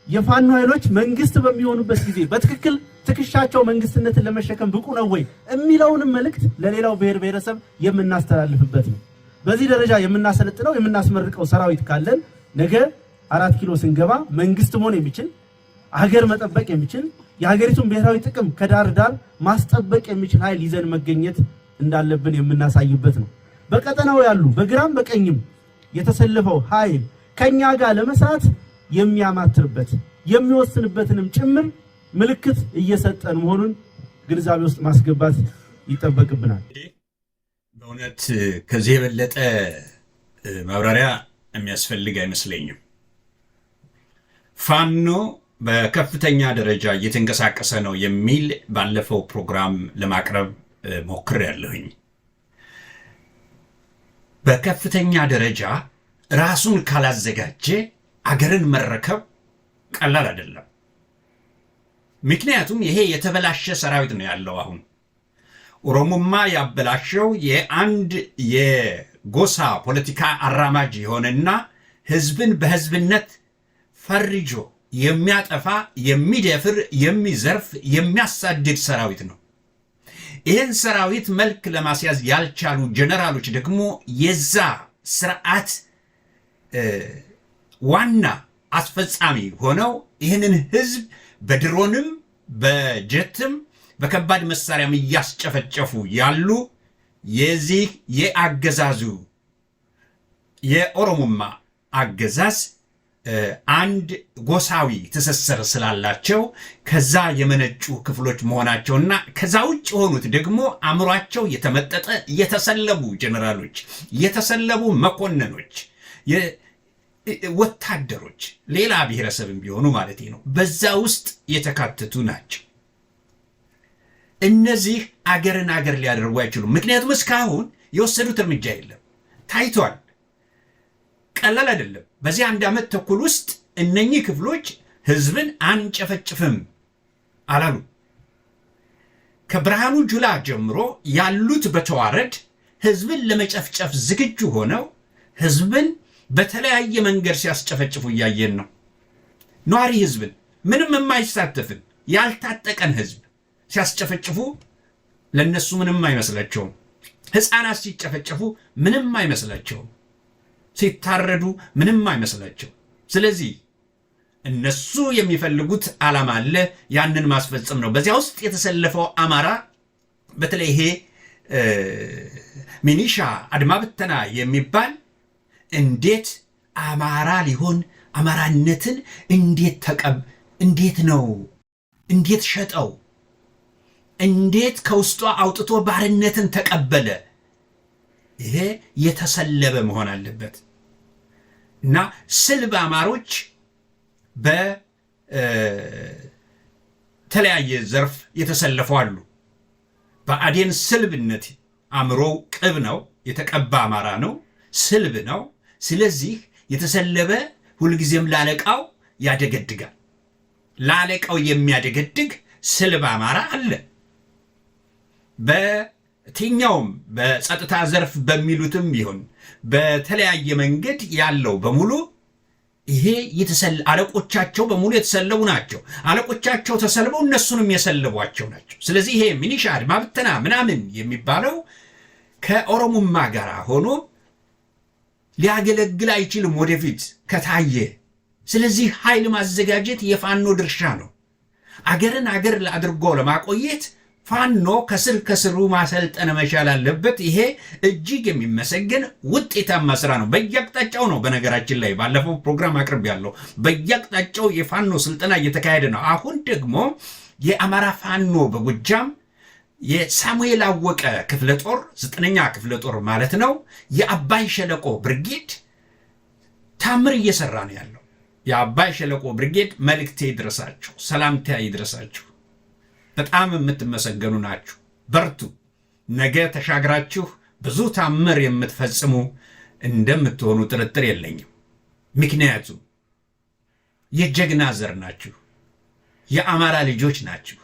የፋኖ ኃይሎች መንግስት በሚሆኑበት ጊዜ በትክክል ትክሻቸው መንግስትነትን ለመሸከም ብቁ ነው ወይ የሚለውንም መልእክት ለሌላው ብሔር ብሔረሰብ የምናስተላልፍበት ነው። በዚህ ደረጃ የምናሰለጥነው የምናስመርቀው ሰራዊት ካለን ነገ 4 ኪሎ ስንገባ መንግስት መሆን የሚችል ሀገር መጠበቅ የሚችል የሀገሪቱን ብሔራዊ ጥቅም ከዳር ዳር ማስጠበቅ የሚችል ኃይል ይዘን መገኘት እንዳለብን የምናሳይበት ነው። በቀጠናው ያሉ በግራም በቀኝም የተሰለፈው ኃይል ከኛ ጋር ለመስራት የሚያማትርበት የሚወስንበትንም ጭምር ምልክት እየሰጠን መሆኑን ግንዛቤ ውስጥ ማስገባት ይጠበቅብናል። በእውነት ከዚህ የበለጠ ማብራሪያ የሚያስፈልግ አይመስለኝም። ፋኖ በከፍተኛ ደረጃ እየተንቀሳቀሰ ነው የሚል ባለፈው ፕሮግራም ለማቅረብ ሞክሬያለሁኝ። በከፍተኛ ደረጃ ራሱን ካላዘጋጀ አገርን መረከብ ቀላል አይደለም። ምክንያቱም ይሄ የተበላሸ ሰራዊት ነው ያለው። አሁን ኦሮሞማ ያበላሸው የአንድ የጎሳ ፖለቲካ አራማጅ የሆነና ህዝብን በህዝብነት ፈርጆ የሚያጠፋ፣ የሚደፍር፣ የሚዘርፍ፣ የሚያሳድድ ሰራዊት ነው። ይህን ሰራዊት መልክ ለማስያዝ ያልቻሉ ጀነራሎች ደግሞ የዛ ስርዓት ዋና አስፈጻሚ ሆነው ይህንን ህዝብ በድሮንም በጀትም በከባድ መሳሪያም እያስጨፈጨፉ ያሉ የዚህ የአገዛዙ የኦሮሞማ አገዛዝ አንድ ጎሳዊ ትስስር ስላላቸው ከዛ የመነጩ ክፍሎች መሆናቸውና ከዛ ውጭ የሆኑት ደግሞ አእምሯቸው የተመጠጠ የተሰለቡ ጀነራሎች፣ የተሰለቡ መኮንኖች፣ ወታደሮች ሌላ ብሔረሰብም ቢሆኑ ማለት ነው በዛ ውስጥ የተካተቱ ናቸው። እነዚህ አገርን አገር ሊያደርጉ አይችሉም። ምክንያቱም እስካሁን የወሰዱት እርምጃ የለም፣ ታይቷል። ቀላል አይደለም። በዚህ 1 ዓመት ተኩል ውስጥ እነኚህ ክፍሎች ህዝብን አንጨፈጭፍም አላሉ። ከብርሃኑ ጁላ ጀምሮ ያሉት በተዋረድ ህዝብን ለመጨፍጨፍ ዝግጁ ሆነው ህዝብን በተለያየ መንገድ ሲያስጨፈጭፉ እያየን ነው። ነዋሪ ህዝብን ምንም የማይሳተፍን ያልታጠቀን ህዝብ ሲያስጨፈጭፉ ለነሱ ምንም አይመስላቸውም። ህፃናት ሲጨፈጨፉ ምንም አይመስላቸውም። ሲታረዱ ምንም አይመስላቸው። ስለዚህ እነሱ የሚፈልጉት ዓላማ አለ፣ ያንን ማስፈጸም ነው። በዚያ ውስጥ የተሰለፈው አማራ በተለይ ይሄ ሚኒሻ አድማ ብተና የሚባል እንዴት አማራ ሊሆን አማራነትን እንዴት እንዴት ነው? እንዴት ሸጠው? እንዴት ከውስጧ አውጥቶ ባርነትን ተቀበለ? ይሄ የተሰለበ መሆን አለበት እና ስልብ አማሮች በተለያየ ዘርፍ የተሰለፉ አሉ። ብአዴን ስልብነት አእምሮው ቅብ ነው፣ የተቀባ አማራ ነው፣ ስልብ ነው። ስለዚህ የተሰለበ ሁልጊዜም ላለቃው ያደገድጋል። ላለቃው የሚያደገድግ ስልብ አማራ አለ። በየትኛውም በጸጥታ ዘርፍ በሚሉትም ይሁን በተለያየ መንገድ ያለው በሙሉ ይሄ አለቆቻቸው በሙሉ የተሰለቡ ናቸው። አለቆቻቸው ተሰልበው እነሱንም የሰለቧቸው ናቸው። ስለዚህ ይሄ ሚኒሻ አድማ ብተና ምናምን የሚባለው ከኦሮሞማ ጋር ሆኖ ሊያገለግል አይችልም ወደፊት ከታየ። ስለዚህ ኃይል ማዘጋጀት የፋኖ ድርሻ ነው። አገርን አገር አድርጎ ለማቆየት ፋኖ ከስር ከስሩ ማሰልጠን መቻል አለበት። ይሄ እጅግ የሚመሰገን ውጤታማ ስራ ነው። በየአቅጣጫው ነው። በነገራችን ላይ ባለፈው ፕሮግራም አቅርብ ያለው በየአቅጣጫው የፋኖ ስልጠና እየተካሄደ ነው። አሁን ደግሞ የአማራ ፋኖ በጎጃም የሳሙኤል አወቀ ክፍለ ጦር 9ኛ ክፍለ ጦር ማለት ነው የአባይ ሸለቆ ብርጌድ ታምር እየሰራ ነው ያለው። የአባይ ሸለቆ ብርጌድ መልእክቴ ይድረሳችሁ፣ ሰላምታ ይድረሳችሁ። በጣም የምትመሰገኑ ናችሁ። በርቱ። ነገ ተሻግራችሁ ብዙ ታምር የምትፈጽሙ እንደምትሆኑ ጥርጥር የለኝም። ምክንያቱም የጀግና ዘር ናችሁ፣ የአማራ ልጆች ናችሁ።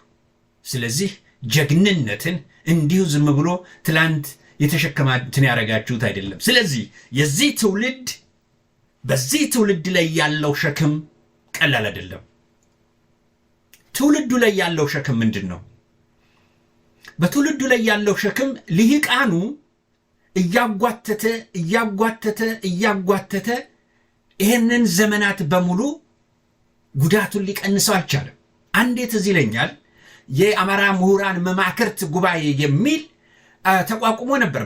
ስለዚህ ጀግንነትን እንዲሁ ዝም ብሎ ትላንት የተሸከማትን ያደረጋችሁት አይደለም። ስለዚህ የዚህ ትውልድ በዚህ ትውልድ ላይ ያለው ሸክም ቀላል አይደለም። ትውልዱ ላይ ያለው ሸክም ምንድን ነው? በትውልዱ ላይ ያለው ሸክም ልሂቃኑ እያጓተተ ይህንን ዘመናት በሙሉ ጉዳቱን ሊቀንሰው አልቻለም። አንዴ ትዝ ይለኛል የአማራ ምሁራን መማክርት ጉባኤ የሚል ተቋቁሞ ነበር።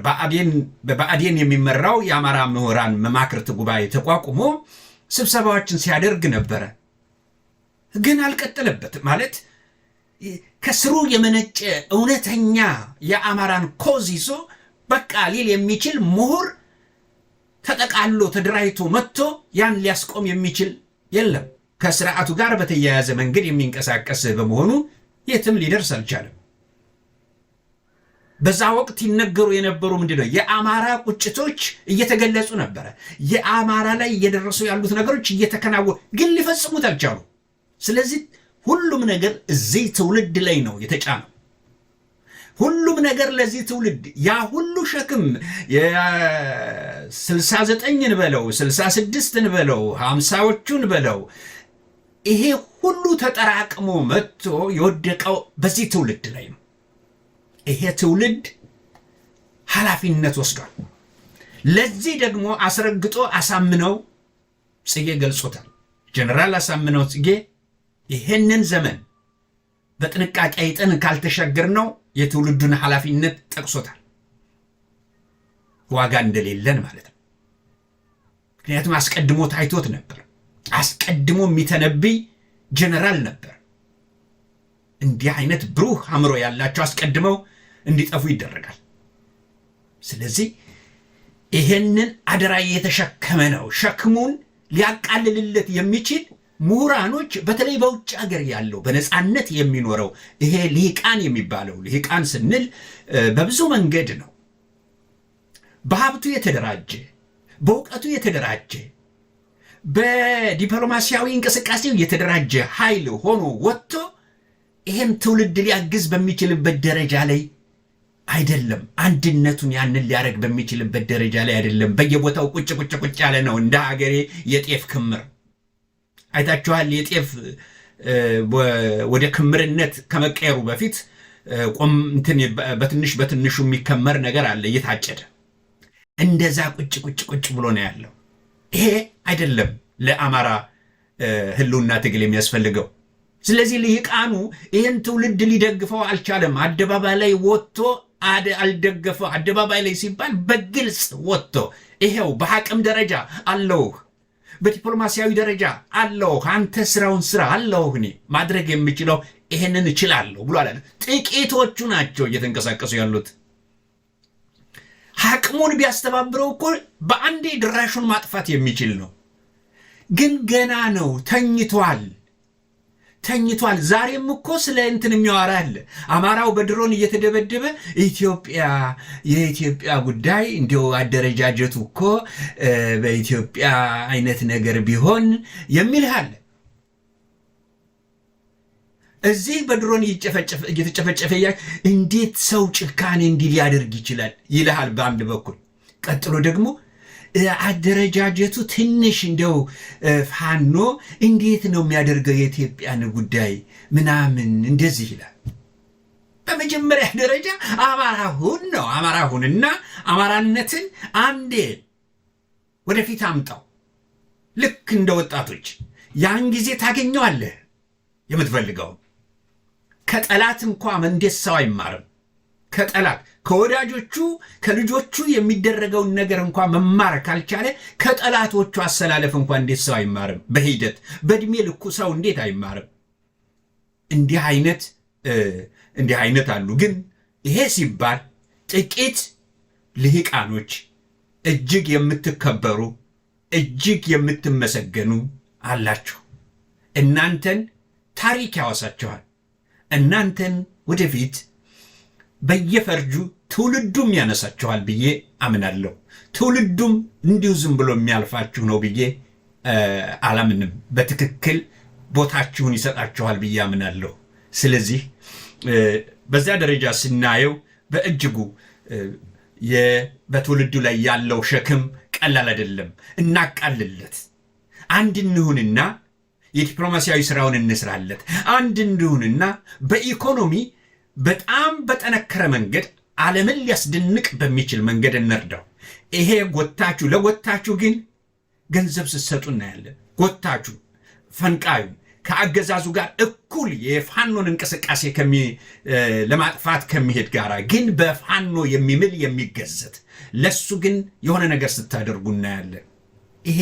በብአዴን የሚመራው የአማራ ምሁራን መማክርት ጉባኤ ተቋቁሞ ስብሰባዎችን ሲያደርግ ነበረ። ግን አልቀጠለበት። ማለት ከስሩ የመነጨ እውነተኛ የአማራን ኮዝ ይዞ በቃ ሊል የሚችል ምሁር ተጠቃሎ ተደራጅቶ መጥቶ ያን ሊያስቆም የሚችል የለም። ከስርዓቱ ጋር በተያያዘ መንገድ የሚንቀሳቀስ በመሆኑ የትም ሊደርስ አልቻለም። በዛ ወቅት ይነገሩ የነበሩ ምንድነው? የአማራ ቁጭቶች እየተገለጹ ነበረ። የአማራ ላይ እየደረሱ ያሉት ነገሮች እየተከናወኑ ግን ሊፈጽሙት አልቻሉ። ስለዚህ ሁሉም ነገር እዚህ ትውልድ ላይ ነው የተጫነው። ሁሉም ነገር ለዚህ ትውልድ ያ ሁሉ ሸክም የ69ን በለው 66ን በለው 50ዎቹን በለው ይሄ ሁሉ ተጠራቅሞ መጥቶ የወደቀው በዚህ ትውልድ ላይ ነው። ይሄ ትውልድ ኃላፊነት ወስዷል። ለዚህ ደግሞ አስረግጦ አሳምነው ጽጌ ገልጾታል። ጀነራል አሳምነው ጽጌ ይሄንን ዘመን በጥንቃቄ አይተን ካልተሻገርነው የትውልዱን ኃላፊነት ጠቅሶታል። ዋጋ እንደሌለን ማለት ነው። ምክንያቱም አስቀድሞ ታይቶት ነበር። አስቀድሞ የሚተነብይ ጀነራል ነበር። እንዲህ አይነት ብሩህ አእምሮ ያላቸው አስቀድመው እንዲጠፉ ይደረጋል። ስለዚህ ይሄንን አደራ የተሸከመ ነው። ሸክሙን ሊያቃልልለት የሚችል ምሁራኖች በተለይ በውጭ ሀገር ያለው በነፃነት የሚኖረው ይሄ ልሂቃን የሚባለው ልሂቃን ስንል በብዙ መንገድ ነው። በሀብቱ የተደራጀ፣ በእውቀቱ የተደራጀ፣ በዲፕሎማሲያዊ እንቅስቃሴው የተደራጀ ኃይል ሆኖ ወጥቶ ይሄን ትውልድ ሊያግዝ በሚችልበት ደረጃ ላይ አይደለም። አንድነቱን ያንን ሊያደርግ በሚችልበት ደረጃ ላይ አይደለም። በየቦታው ቁጭ ያለ ነው። እንደ ሀገሬ የጤፍ ክምር አይታችኋል። የጤፍ ወደ ክምርነት ከመቀየሩ በፊት በትንሹ የሚከመር ነገር አለ እየታጨደ። እንደዛ ቁጭ ብሎ ነው ያለው። ይሄ አይደለም ለአማራ ህልውና ትግል የሚያስፈልገው። ስለዚህ ልሂቃኑ ይህን ትውልድ ሊደግፈው አልቻለም። አደባባይ ላይ ወጥቶ አልደገፈው። አደባባይ ላይ ሲባል በግልጽ ወጥቶ ይሄው በአቅም ደረጃ አለውህ፣ በዲፕሎማሲያዊ ደረጃ አለው አንተ ስራውን ስራ አለው እኔ ማድረግ የምችለው ይሄንን እችላለሁ ብሏል። ጥቂቶቹ ናቸው እየተንቀሳቀሱ ያሉት። አቅሙን ቢያስተባብረው እኮ በአንዴ ድራሹን ማጥፋት የሚችል ነው። ግን ገና ነው፣ ተኝቷል። ዛሬም እኮ ስለ እንትን የሚያወራ አለ። አማራው በድሮን እየተደበደበ የኢትዮጵያ ጉዳይ እንዲያው አደረጃጀቱ እኮ በኢትዮጵያ አይነት ነገር ቢሆን የሚል አለ። እዚህ በድሮን እየተጨፈጨፈ እንዴት ሰው ጭካኔ እንዲህ ሊያደርግ ይችላል ይልሃል በአንድ በኩል። ቀጥሎ ደግሞ አደረጃጀቱ ትንሽ እንደው ፋኖ እንዴት ነው የሚያደርገው የኢትዮጵያን ጉዳይ ምናምን እንደዚህ ይላል። በመጀመሪያ ደረጃ አማራ ሁንና አማራነትን አንዴ ወደፊት አምጣው፣ ልክ እንደ ወጣቶች። ያን ጊዜ ታገኘዋለህ የምትፈልገው። ከጠላት እንኳ እንዴት ሰው አይማርም? ከጠላት ከወዳጆቹ ከልጆቹ የሚደረገውን ነገር እንኳ መማር ካልቻለ ከጠላቶቹ አሰላለፍ እንኳ እንዴት ሰው አይማርም? በሂደት በእድሜ ልኩ ሰው እንዴት አይማርም? እንዲህ አይነት አሉ። ግን ይሄ ሲባል ጥቂት ልሂቃኖች እጅግ የምትከበሩ እጅግ የምትመሰገኑ አላችሁ። እናንተን ታሪክ ያወሳችኋል። እናንተን ወደፊት በየፈርጁ ትውልዱም ያነሳችኋል ብዬ አምናለሁ። ትውልዱም እንዲሁ ዝም ብሎ የሚያልፋችሁ ነው ብዬ አላምንም። በትክክል ቦታችሁን ይሰጣችኋል ብዬ አምናለሁ። ስለዚህ በዚያ ደረጃ ስናየው በእጅጉ በትውልዱ ላይ ያለው ሸክም ቀላል አይደለም። እናቃልለት፣ አንድ እንሁንና የዲፕሎማሲያዊ ስራውን እንስራለት። አንድ እንሁንና በኢኮኖሚ በጣም በጠነከረ መንገድ ዓለምን ሊያስደንቅ በሚችል መንገድ እንርዳው። ይሄ ለጎታችሁ ግን ገንዘብ ስትሰጡ እናያለን። ጎታችሁ ፈንቃዩ ከአገዛዙ ጋር እኩል የፋኖን እንቅስቃሴ ለማጥፋት ከሚሄድ ጋር ግን በፋኖ የሚምል የሚገዘት ለሱ ግን የሆነ ነገር ስታደርጉ እናያለን። ይሄ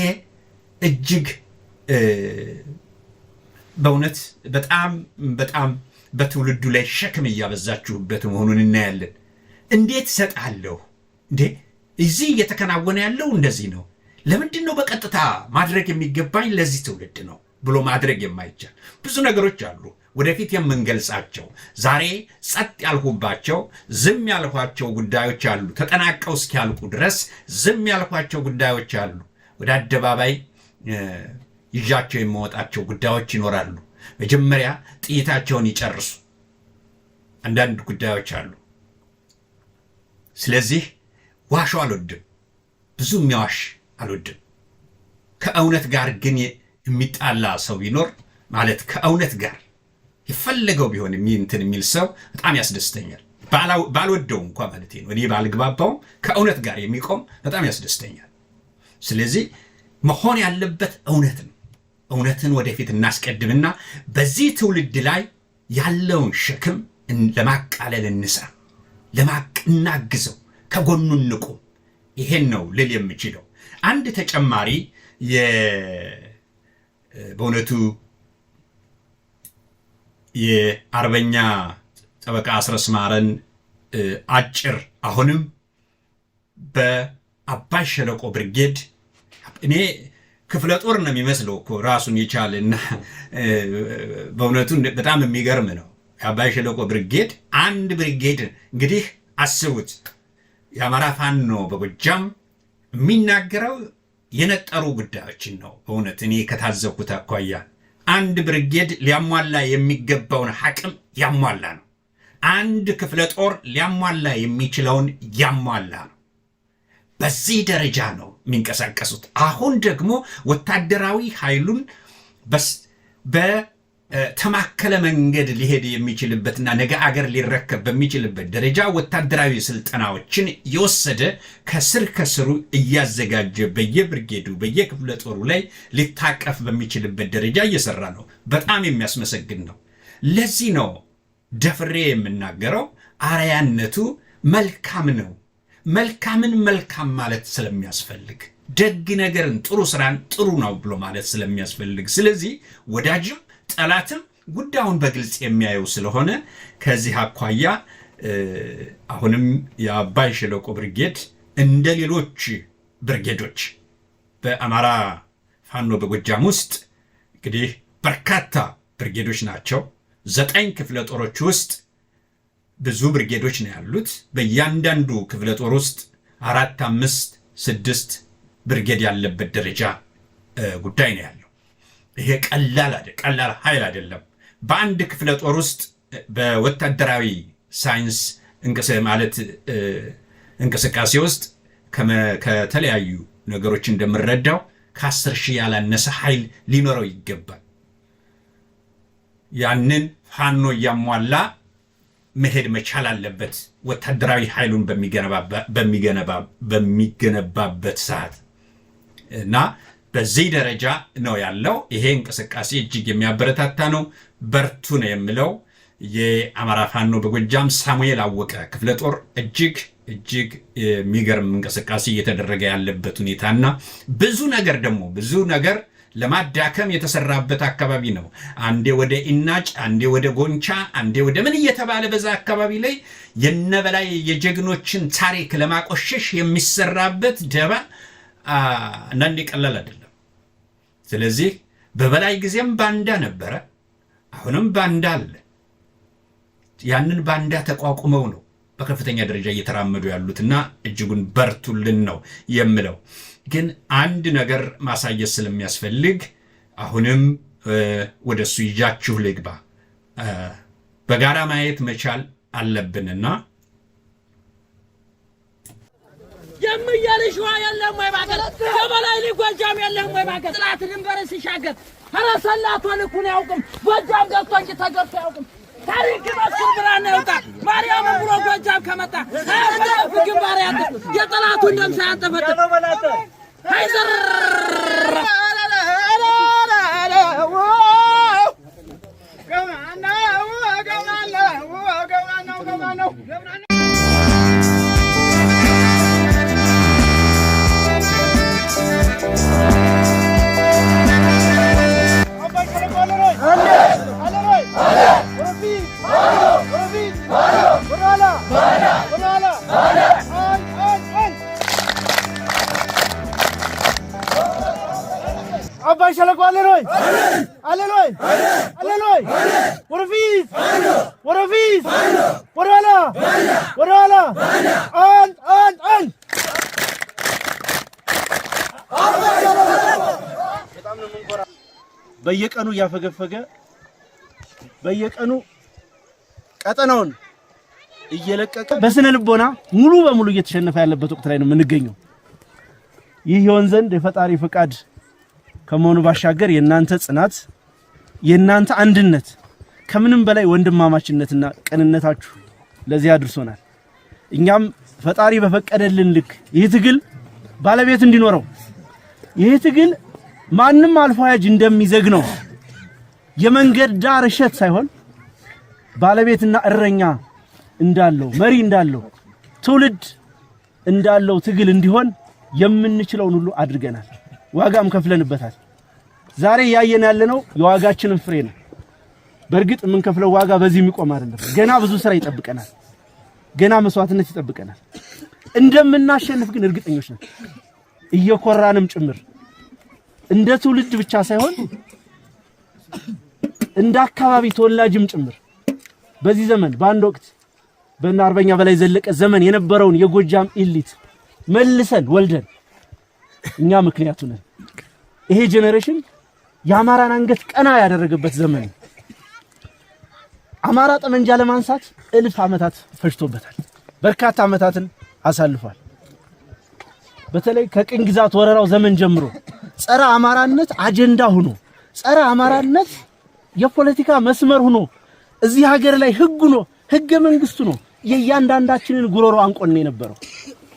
እጅግ በእውነት በጣም በትውልዱ ላይ ሸክም እያበዛችሁበት መሆኑን እናያለን። እንዴት ሰጣለሁ እንዴ? እዚህ እየተከናወነ ያለው እንደዚህ ነው። ለምንድን ነው በቀጥታ ማድረግ የሚገባኝ ለዚህ ትውልድ ነው ብሎ ማድረግ የማይቻል ብዙ ነገሮች አሉ። ወደፊት የምንገልጻቸው ዛሬ ጸጥ ያልሁባቸው ዝም ያልኋቸው ጉዳዮች አሉ። ተጠናቀው እስኪያልቁ ድረስ ዝም ያልኋቸው ጉዳዮች አሉ። ወደ አደባባይ ይዣቸው የማወጣቸው ጉዳዮች ይኖራሉ። መጀመሪያ ጥይታቸውን ይጨርሱ። አንዳንድ ጉዳዮች አሉ። ስለዚህ ዋሻው አልወድም፣ ብዙ የሚያዋሽ አልወድም። ከእውነት ጋር ግን የሚጣላ ሰው ቢኖር ማለት ከእውነት ጋር የፈለገው ቢሆን የሚል ሰው በጣም ያስደስተኛል። ባልወደው እንኳ ማለት ነው፣ እኔ ባልግባባውም ከእውነት ጋር የሚቆም በጣም ያስደስተኛል። ስለዚህ መሆን ያለበት እውነት ነው። እውነትን ወደፊት እናስቀድምና በዚህ ትውልድ ላይ ያለውን ሸክም ለማቃለል እንስራ፣ እናግዘው፣ ከጎኑ እንቁም። ይሄን ነው ልል የምችለው። አንድ ተጨማሪ በእውነቱ የአርበኛ ጠበቃ አስረስ ማረን አጭር አሁንም በአባይ ሸለቆ ብርጌድ እኔ ክፍለ ጦር ነው የሚመስለው እኮ ራሱን የቻለና በእውነቱ በጣም የሚገርም ነው። የአባይ ሸለቆ ብርጌድ አንድ ብርጌድ እንግዲህ አስቡት። የአማራ ፋኖ በጎጃም የሚናገረው የነጠሩ ጉዳዮችን ነው። በእውነት እኔ ከታዘብኩት አኳያ አንድ ብርጌድ ሊያሟላ የሚገባውን አቅም ያሟላ ነው። አንድ ክፍለ ጦር ሊያሟላ የሚችለውን ያሟላ ነው። በዚህ ደረጃ ነው የሚንቀሳቀሱት። አሁን ደግሞ ወታደራዊ ኃይሉን በተማከለ መንገድ ሊሄድ የሚችልበትና ነገ አገር ሊረከብ በሚችልበት ደረጃ ወታደራዊ ስልጠናዎችን የወሰደ ከስሩ እያዘጋጀ በየብርጌዱ በየክፍለ ጦሩ ላይ ሊታቀፍ በሚችልበት ደረጃ እየሰራ ነው። በጣም የሚያስመሰግን ነው። ለዚህ ነው ደፍሬ የምናገረው። አርአያነቱ መልካም ነው። መልካምን መልካም ማለት ስለሚያስፈልግ ደግ ነገርን ጥሩ ስራን ጥሩ ነው ብሎ ማለት ስለሚያስፈልግ ስለዚህ ወዳጅም ጠላትም ጉዳዩን በግልጽ የሚያየው ስለሆነ ከዚህ አኳያ አሁንም የአባይ ሸለቆ ብርጌድ እንደ ሌሎች ብርጌዶች በአማራ ፋኖ በጎጃም ውስጥ እንግዲህ በርካታ ብርጌዶች ናቸው 9 ክፍለ ጦሮች ውስጥ ብዙ ብርጌዶች ነው ያሉት በእያንዳንዱ ክፍለ ጦር ውስጥ 4 5 6 ብርጌድ ያለበት ደረጃ ጉዳይ ነው ያለው ይሄ ቀላል ኃይል አይደለም በአንድ ክፍለ ጦር ውስጥ በወታደራዊ ሳይንስ እንቅስቃሴ ውስጥ ከተለያዩ ነገሮች እንደምረዳው ከ10,000 ያላነሰ ኃይል ሊኖረው ይገባል ያንን ፋኖ ያሟላ መሄድ መቻል አለበት ወታደራዊ ኃይሉን በሚገነባበት ሰዓት እና በዚህ ደረጃ ነው ያለው ይሄ እንቅስቃሴ እጅግ የሚያበረታታ ነው በርቱ ነው የሚለው የአማራ ፋኖ በጎጃም ሳሙኤል አወቀ ክፍለ ጦር እጅግ የሚገርም እንቅስቃሴ እየተደረገ ያለበት ሁኔታና ብዙ ነገር ለማዳከም የተሰራበት አካባቢ ነው አንዴ ወደ ኢናጭ አንዴ ወደ ጎንቻ አንዴ ወደ ምን እየተባለ በዛ አካባቢ ላይ የነበላይ የጀግኖችን ታሪክ ለማቆሸሽ የሚሰራበት ደባ አንዴ ቀላል አይደለም ስለዚህ በበላይ ጊዜም ባንዳ ነበረ አሁንም ባንዳ አለ ያንን ባንዳ ተቋቁመው ነው በከፍተኛ ደረጃ እየተራመዱ ያሉትና እጅጉን በርቱልን ነው የምለው ግን አንድ ነገር ማሳየት ስለሚያስፈልግ አሁንም ወደሱ ይጃችሁ ልግባ በጋራ ማየት መቻል አለብንና የምያልሽዋ የለም ወይ ባገር ከበላይ ሊጎጃም የለም ወይ ባገር ጥላት ድንበር ሲሻገር ፈረሰላቶ ልኩን ያውቅም ጎጃም ገብቶ እንጂ ተገብቶ ያውቅም ታሪክ መስኩር ብራና ያውጣ ማርያም ብሎ ጎጃም ከመጣ አፈለፍ ግንባር ያንተ የጠላቱ እንደም ሳያንጠፈጥ ሃይዘር ገማና አባይ ሸለቆ አለሎይ ወረፊት ወደኋላ አንድ በየቀኑ ያፈገፈገ በየቀኑ ቀጠናውን እየለቀቀ በስነ ልቦና ሙሉ በሙሉ እየተሸነፈ ያለበት ወቅት ላይ ነው የምንገኘው ይህ ይሆን ዘንድ የፈጣሪ ፍቃድ ከመሆኑ ባሻገር የናንተ ጽናት የናንተ አንድነት ከምንም በላይ ወንድማማችነትና ቅንነታችሁ ለዚህ አድርሶናል እኛም ፈጣሪ በፈቀደልን ልክ ይህ ትግል ባለቤት እንዲኖረው ይህ ትግል ማንንም አልፎ ያጅ እንደሚዘግነው የመንገድ ዳር እሸት ሳይሆን ባለቤትና እረኛ እንዳለው መሪ እንዳለው ትውልድ እንዳለው ትግል እንዲሆን የምንችለውን ሁሉ አድርገናል ዋጋም ከፍለንበታል ዛሬ ያየን ያለነው የዋጋችንን ፍሬ ነው በርግጥ ምን ከፍለው ዋጋ በዚህ የሚቆም አይደለም ገና ብዙ ስራ ይጠብቀናል ገና መስዋዕትነት ይጠብቀናል እንደምናሸንፍ ግን እርግጠኞች ነን እየኮራንም ጭምር እንደ ትውልድ ብቻ ሳይሆን እንደ አካባቢ ተወላጅም ጭምር በዚህ ዘመን በአንድ ወቅት በእነ አርበኛ በላይ ዘለቀ ዘመን የነበረውን የጎጃም ኢሊት መልሰን ወልደን እኛ ምክንያቱ ነን ይሄ ጄነሬሽን የአማራን አንገት ቀና ያደረገበት ዘመን አማራ ጠመንጃ ለማንሳት እልፍ ዓመታት ፈጅቶበታል በርካታ ዓመታትን አሳልፏል በተለይ ከቅኝ ግዛት ወረራው ዘመን ጀምሮ ጸረ አማራነት አጀንዳ ሆኖ ጸረ አማራነት የፖለቲካ መስመር ሆኖ እዚህ ሀገር ላይ ህገ መንግስቱ ነው የእያንዳንዳችንን ጉሮሮ አንቆን የነበረው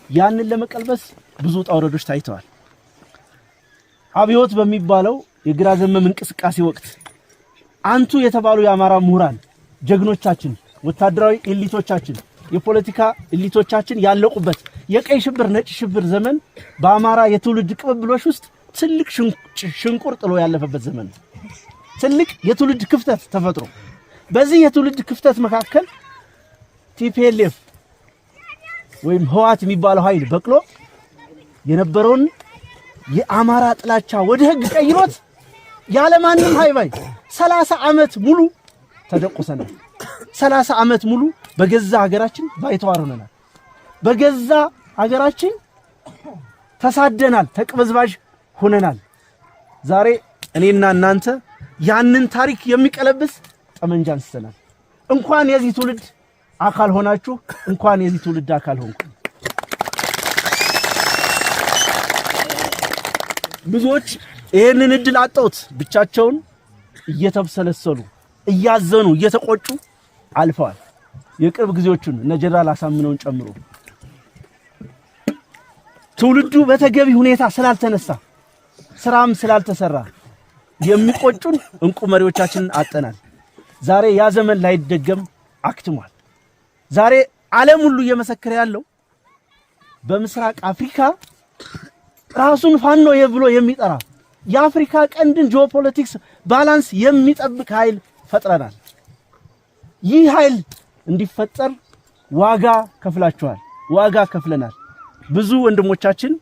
ያንን ለመቀልበስ ብዙ ጣውረዶች ታይተዋል አብዮት በሚባለው የግራ ዘመም እንቅስቃሴ ወቅት አንቱ የተባሉ የአማራ ምሁራን ጀግኖቻችን ወታደራዊ ኤሊቶቻችን የፖለቲካ ኤሊቶቻችን ያለቁበት የቀይ ሽብር ነጭ ሽብር ዘመን በአማራ የትውልድ ቅብብሎሽ ውስጥ ትልቅ ሽንቁር ጥሎ ያለፈበት ዘመን ነው። ትልቅ የትውልድ ክፍተት ተፈጥሮ በዚህ የትውልድ ክፍተት መካከል ቲፒኤልኤፍ ወይም ህወሓት የሚባለው ኃይል በቅሎ የነበረውን የአማራ ጥላቻ ወደ ህግ ቀይሮት ያለማንም ሃይባይ 30 ዓመት ሙሉ ተደቆሰናል። 30 ዓመት ሙሉ በገዛ ሀገራችን ባይተዋር ሆነናል። በገዛ ሀገራችን ተሳደናል፣ ተቅበዝባዥ ሆነናል። ዛሬ እኔና እናንተ ያንን ታሪክ የሚቀለብስ ጠመንጃ አንስተናል። እንኳን የዚህ ትውልድ አካል ሆናችሁ እንኳን የዚህ ትውልድ አካል ሆንኩ። ብዙዎች ይሄንን እድል አጣውት ብቻቸውን እየተብሰለሰሉ እያዘኑ እየተቆጩ አልፈዋል። የቅርብ ጊዜዎቹን እነ ጀነራል አሳምነውን ጨምሮ ትውልዱ በተገቢ ሁኔታ ስላልተነሳ ስራም ስላልተሰራ የሚቆጩን እንቁ መሪዎቻችንን አጠናል። ዛሬ ያ ዘመን ላይደገም አክትሟል። ዛሬ ዓለም ሁሉ እየመሰከረ ያለው በምስራቅ አፍሪካ ራሱን ፋኖ ብሎ የሚጠራ የአፍሪካ ቀንድን ጂኦፖለቲክስ ባላንስ የሚጠብቅ ኃይል ፈጥረናል። ይህ ኃይል እንዲፈጠር ዋጋ ከፍላችኋል፣ ዋጋ ከፍለናል። ብዙ ወንድሞቻችን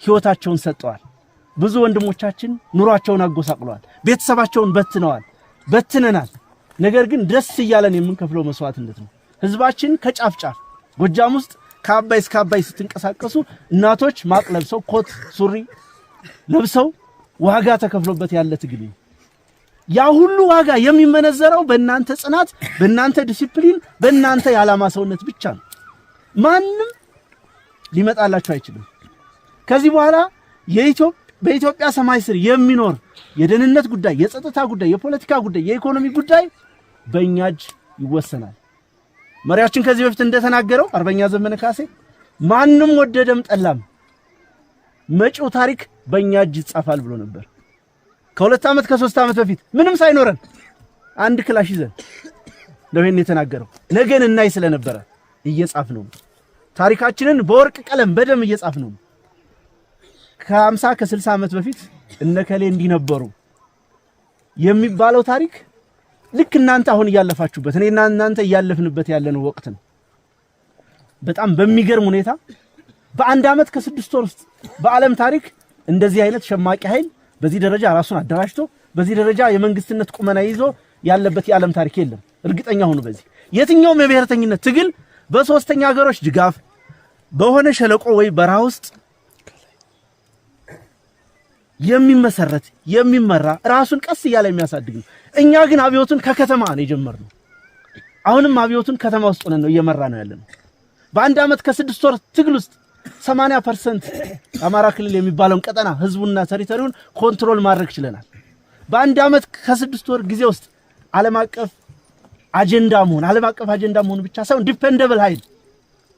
ህይወታቸውን ሰጠዋል። ብዙ ወንድሞቻችን ኑሯቸውን አጎሳቅለዋል፣ ቤተሰባቸውን በትነናል። ነገር ግን ደስ እያለን የምንከፍለው መስዋዕትነት ነው። ህዝባችን ከጫፍ ጫፍ ጎጃም ውስጥ ከአባይ እስከ አባይ ስትንቀሳቀሱ እናቶች ማቅ ለብሰው ኮት ሱሪ ለብሰው ዋጋ ተከፍሎበት ያለ ትግል ነው። ያ ሁሉ ዋጋ የሚመነዘረው በእናንተ ጽናት፣ በእናንተ ዲሲፕሊን፣ በእናንተ የዓላማ ሰውነት ብቻ ነው። ማንም ሊመጣላችሁ አይችልም። ከዚህ በኋላ በኢትዮጵያ ሰማይ ስር የሚኖር የደህንነት ጉዳይ፣ የጸጥታ ጉዳይ፣ የፖለቲካ ጉዳይ፣ የኢኮኖሚ ጉዳይ በእኛ እጅ ይወሰናል። መሪያችን ከዚህ በፊት እንደተናገረው አርበኛ ዘመነ ካሴ ማንም ወደደም ጠላም መጪው ታሪክ በእኛ እጅ ይጻፋል ብሎ ነበር። ከ2 ዓመት ከ3 ዓመት በፊት ምንም ሳይኖረን አንድ ክላሽ ይዘን ለወይን የተናገረው ነገን እናይ ስለነበረ እየጻፍነው ታሪካችንን በወርቅ ቀለም በደም እየጻፍነው ከ50 ከ60 ዓመት በፊት እነከሌ እንዲነበሩ የሚባለው ታሪክ ልክ እናንተ አሁን ያለፋችሁበት እኔና እናንተ ያለፍንበት ያለነው ወቅት ነው። በጣም በሚገርም ሁኔታ በአንድ ዓመት ከ6 ወር ውስጥ በዓለም ታሪክ እንደዚህ አይነት ሸማቂ ኃይል በዚህ ደረጃ ራሱን አደራጅቶ በዚህ ደረጃ የመንግስትነት ቁመና ይዞ ያለበት የዓለም ታሪክ የለም። እርግጠኛ ሆኑ። በዚህ የትኛውም የብሔርተኝነት ትግል በሶስተኛ ሀገሮች ድጋፍ በሆነ ሸለቆ ወይ በረሃ ውስጥ የሚመሰረት የሚመራ ራሱን ቀስ እያለ የሚያሳድግ ነው። እኛ ግን አብዮቱን ከከተማ ነው የጀመርነው። አሁንም አብዮቱን ከተማ ውስጥ ሆነን ነው እየመራ ነው ያለነው። በአንድ ዓመት ከ6 ወር ትግል ውስጥ 80% አማራ ክልል የሚባለውን ቀጠና ህዝቡና ተሪቶሪውን ኮንትሮል ማድረግ ችለናል። በአንድ ዓመት ከ6 ወር ጊዜ ውስጥ ዓለም አቀፍ አጀንዳ መሆን ብቻ ሳይሆን ዲፔንደብል ኃይል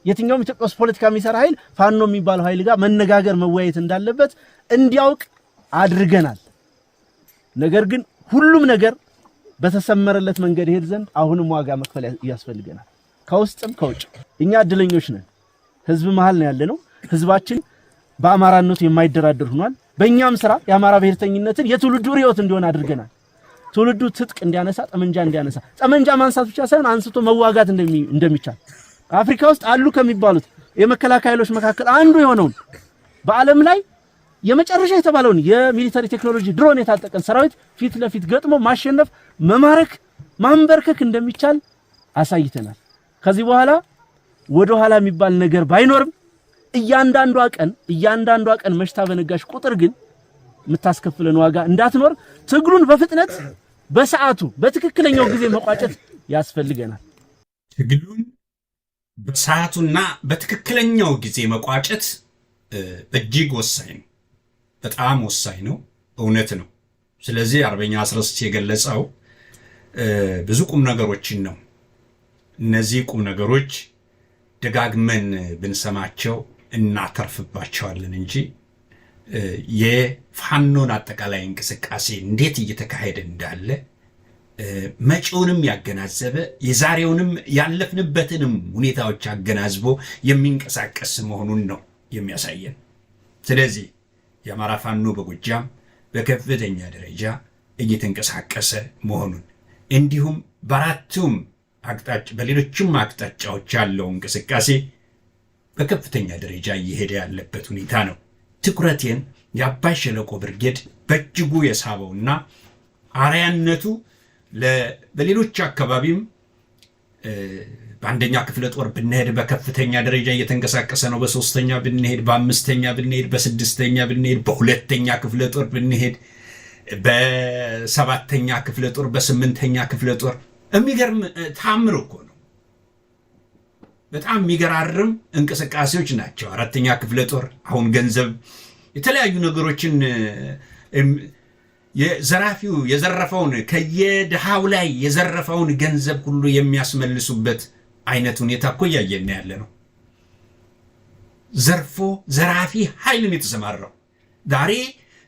የትኛውም ኢትዮጵያ ውስጥ ፖለቲካ የሚሰራ ኃይል ፋኖ የሚባለው ኃይል ጋር መነጋገር መወያየት እንዳለበት እንዲያውቅ አድርገናል። ነገር ግን ሁሉም ነገር በተሰመረለት መንገድ ይሄድ ዘንድ አሁንም ዋጋ መክፈል ያስፈልገናል። ከውስጥም ከውጭ እኛ እድለኞች ነን። ህዝብ መሃል ነው ያለነው። ህዝባችን በአማራነቱ የማይደራደር ሆኗል። በእኛም ስራ የአማራ ብሔርተኝነትን የትውልዱ ሪዮት እንዲሆን አድርገናል። ትውልዱ ትጥቅ እንዲያነሳ፣ ጠመንጃ ማንሳት ብቻ ሳይሆን አንስቶ መዋጋት እንደሚቻል አፍሪካ ውስጥ አሉ ከሚባሉት የመከላከያ ኃይሎች መካከል አንዱ የሆነውን በዓለም ላይ የመጨረሻ የተባለውን የሚሊተሪ ቴክኖሎጂ ድሮን የታጠቀን ሰራዊት ፊት ለፊት ገጥሞ ማሸነፍ፣ መማረክ፣ ማንበርከክ እንደሚቻል አሳይተናል። ከዚህ በኋላ ወደ ኋላ የሚባል ነገር ባይኖርም እያንዳንዷ ቀን መሽታ በነጋሽ ቁጥር ግን የምታስከፍለን ዋጋ እንዳትኖር ትግሉን በፍጥነት በሰዓቱ በትክክለኛው ጊዜ መቋጨት ያስፈልገናል። ትግሉን በሰዓቱና በትክክለኛው ጊዜ መቋጨት እጅግ ወሳኝ ነው። በጣም ወሳኝ ነው። እውነት ነው። ስለዚህ አርበኛ አስረስ የገለጸው ብዙ ቁም ነገሮችን ነው። እነዚህ ቁም ነገሮች ደጋግመን ብንሰማቸው እናተርፍባቸዋለን እንጂ የፋኖን አጠቃላይ እንቅስቃሴ እንዴት እየተካሄደ እንዳለ መጪውንም ያገናዘበ የዛሬውንም ያለፍንበትንም ሁኔታዎች አገናዝቦ የሚንቀሳቀስ መሆኑን ነው የሚያሳየን። ስለዚህ የአማራ ፋኖ በጎጃም በከፍተኛ ደረጃ እየተንቀሳቀሰ መሆኑን እንዲሁም በአራቱም አቅጣጫ በሌሎችም አቅጣጫዎች ያለው እንቅስቃሴ በከፍተኛ ደረጃ እየሄደ ያለበት ሁኔታ ነው። ትኩረቴን የአባይ ሸለቆ ብርጌድ በእጅጉ የሳበውና አርያነቱ በሌሎች አካባቢም በአንደኛ ክፍለ ጦር ብንሄድ በከፍተኛ ደረጃ እየተንቀሳቀሰ ነው። በሶስተኛ ብንሄድ፣ በአምስተኛ ብንሄድ፣ በስድስተኛ ብንሄድ፣ በሁለተኛ ክፍለ ጦር ብንሄድ፣ በሰባተኛ ክፍለ ጦር፣ በስምንተኛ ክፍለ ጦር የሚገርም ታምር እኮ ነው። በጣም የሚገራርም እንቅስቃሴዎች ናቸው። አራተኛ ክፍለ ጦር አሁን ገንዘብ የተለያዩ ነገሮችን የዘራፊው የዘረፈውን ከየድሃው ላይ የዘረፈውን ገንዘብ ሁሉ የሚያስመልሱበት አይነት ሁኔታ እኮ እያየን ያለ ነው። ዘርፎ ዘራፊ ኃይልን የተሰማራው ዛሬ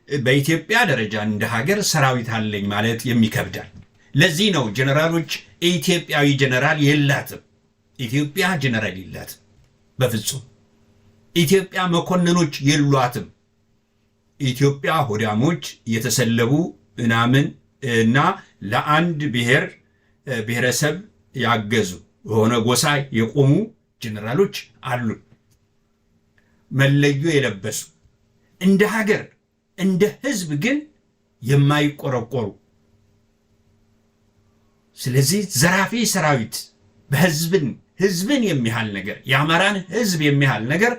በኢትዮጵያ ደረጃ እንደ ሀገር ሰራዊት አለኝ ማለት የሚከብዳል። ለዚህ ነው ጀነራሎች ኢትዮጵያዊ ጀነራል የላትም። ኢትዮጵያ ጀነራል የላትም በፍጹም። ኢትዮጵያ መኮንኖች የሏትም። ኢትዮጵያ ሆዳሞች የተሰለቡ ምናምን እና ለአንድ ብሔረሰብ ያገዙ የሆነ ጎሳ የቆሙ ጀነራሎች አሉ፣ መለዮ የለበሱ እንደ ሀገር እንደ ህዝብ ግን የማይቆረቆሩ። ስለዚህ ዘራፊ ሰራዊት ህዝብን የሚያህል ነገር የአማራን ህዝብ የሚያህል ነገር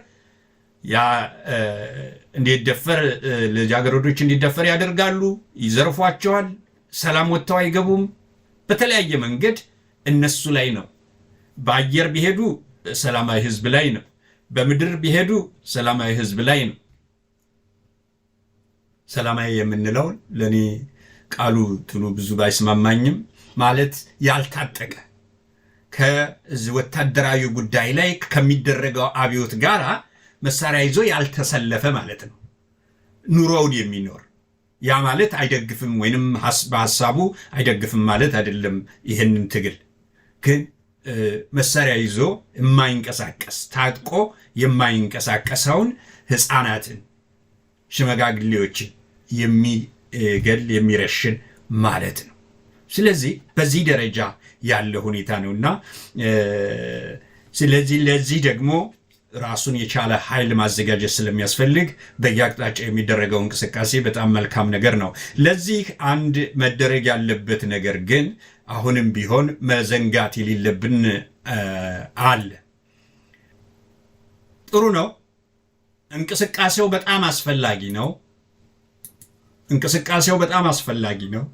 እንዲደፈር ልጃገረዶች እንዲደፈር ያደርጋሉ፣ ይዘርፏቸዋል፣ ሰላም ወጥተው አይገቡም። በተለያየ መንገድ እነሱ ላይ ነው። በአየር ቢሄዱ ሰላማዊ ህዝብ ላይ ነው፣ በምድር ቢሄዱ ሰላማዊ ህዝብ ላይ ነው። ሰላማዊ የምንለውን ለኔ ቃሉ ትኑ ብዙ ባይስማማኝም ማለት ያልታጠቀ ከዚህ ወታደራዊ ጉዳይ ላይ ከሚደረገው አብዮት ጋር መሳሪያ ይዞ ያልተሰለፈ ማለት ነው። ኑሮውን የሚኖር ያ ማለት አይደግፍም ወይንም በሐሳቡ አይደግፍም ማለት አይደለም። ይህንን ትግል ግን መሳሪያ ይዞ የማይንቀሳቀስ ታጥቆ የማይንቀሳቀሰውን ህፃናትን፣ ሽመጋግሌዎችን የሚገል የሚረሽን ማለት ነው። ስለዚህ በዚህ ደረጃ ያለ ሁኔታ ነውና ስለዚህ ለዚህ ደግሞ ራሱን የቻለ ኃይል ማዘጋጀት ስለሚያስፈልግ በየአቅጣጫው የሚደረገው እንቅስቃሴ በጣም መልካም ነገር ነው። ለዚህ አንድ መደረግ ያለበት ነገር ግን አሁንም ቢሆን መዘንጋት የሌለብን አለ። ጥሩ ነው። እንቅስቃሴው በጣም አስፈላጊ ነው። በጣም አስፈላጊ ነው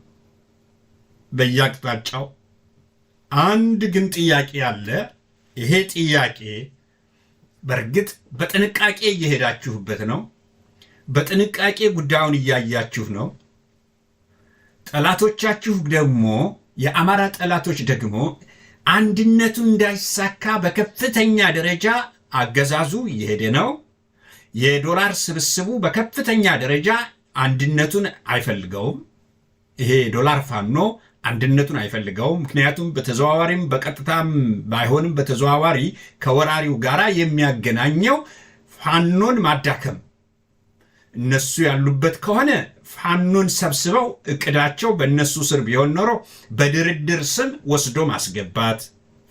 በየአቅጣጫው። አንድ ግን ጥያቄ አለ። ይሄ ጥያቄ በእርግጥ በጥንቃቄ እየሄዳችሁበት ነው። በጥንቃቄ ጉዳዩን እያያችሁ ነው። ጠላቶቻችሁ ደግሞ የአማራ ጠላቶች ደግሞ አንድነቱ እንዳይሳካ በከፍተኛ ደረጃ አገዛዙ እየሄደ ነው። የዶላር ስብስቡ በከፍተኛ ደረጃ አንድነቱን አይፈልገውም። ይሄ ዶላር ፋኖ አንድነቱን አይፈልገውም። ምክንያቱም በተዘዋዋሪም በቀጥታም ባይሆንም በተዘዋዋሪ ከወራሪው ጋር የሚያገናኘው ፋኖን ማዳከም። እነሱ ያሉበት ከሆነ ፋኖን ሰብስበው እቅዳቸው በእነሱ ስር ቢሆን ኖሮ በድርድር ስም ወስዶ ማስገባት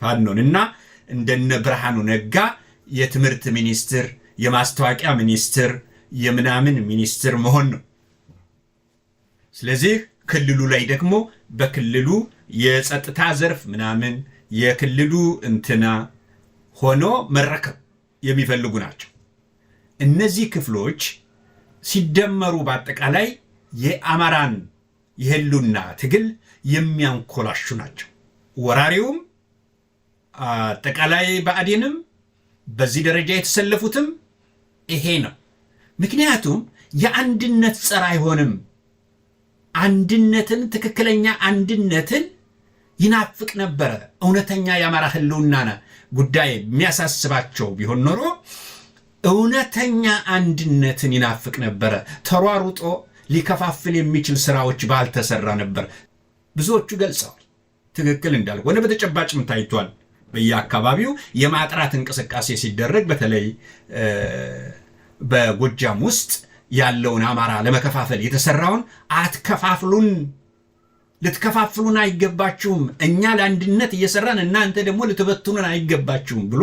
ፋኖን እና እንደነ ብርሃኑ ነጋ የትምህርት ሚኒስትር፣ የማስታወቂያ ሚኒስትር፣ የምናምን ሚኒስትር መሆን ነው። ስለዚህ ክልሉ ላይ ደግሞ በክልሉ የጸጥታ ዘርፍ ምናምን የክልሉ እንትና ሆኖ መረከብ የሚፈልጉ ናቸው። እነዚህ ክፍሎች ሲደመሩ በአጠቃላይ የአማራን የህልውና ትግል የሚያንኮላሹ ናቸው። ወራሪውም አጠቃላይ ብአዴንም በዚህ ደረጃ የተሰለፉትም ይሄ ነው። ምክንያቱም የአንድነት ጸር አይሆንም። አንድነትን ትክክለኛ አንድነትን ይናፍቅ ነበረ። እውነተኛ የአማራ ህልውና ጉዳይ የሚያሳስባቸው ቢሆን ኖሮ እውነተኛ አንድነትን ይናፍቅ ነበረ። ተሯሩጦ ሊከፋፍል የሚችል ስራዎች ባልተሰራ ነበር። ብዙዎቹ ገልጸዋል። ትክክል እንዳልሆነ በተጨባጭም ታይቷል። በየአካባቢው የማጥራት እንቅስቃሴ ሲደረግ በተለይ በጎጃም ውስጥ ያለውን አማራ ለመከፋፈል የተሰራውን አትከፋፍሉን፣ ልትከፋፍሉን አይገባችሁም፣ እኛ ለአንድነት እየሰራን እናንተ ደግሞ ልትበትኑን አይገባችሁም ብሎ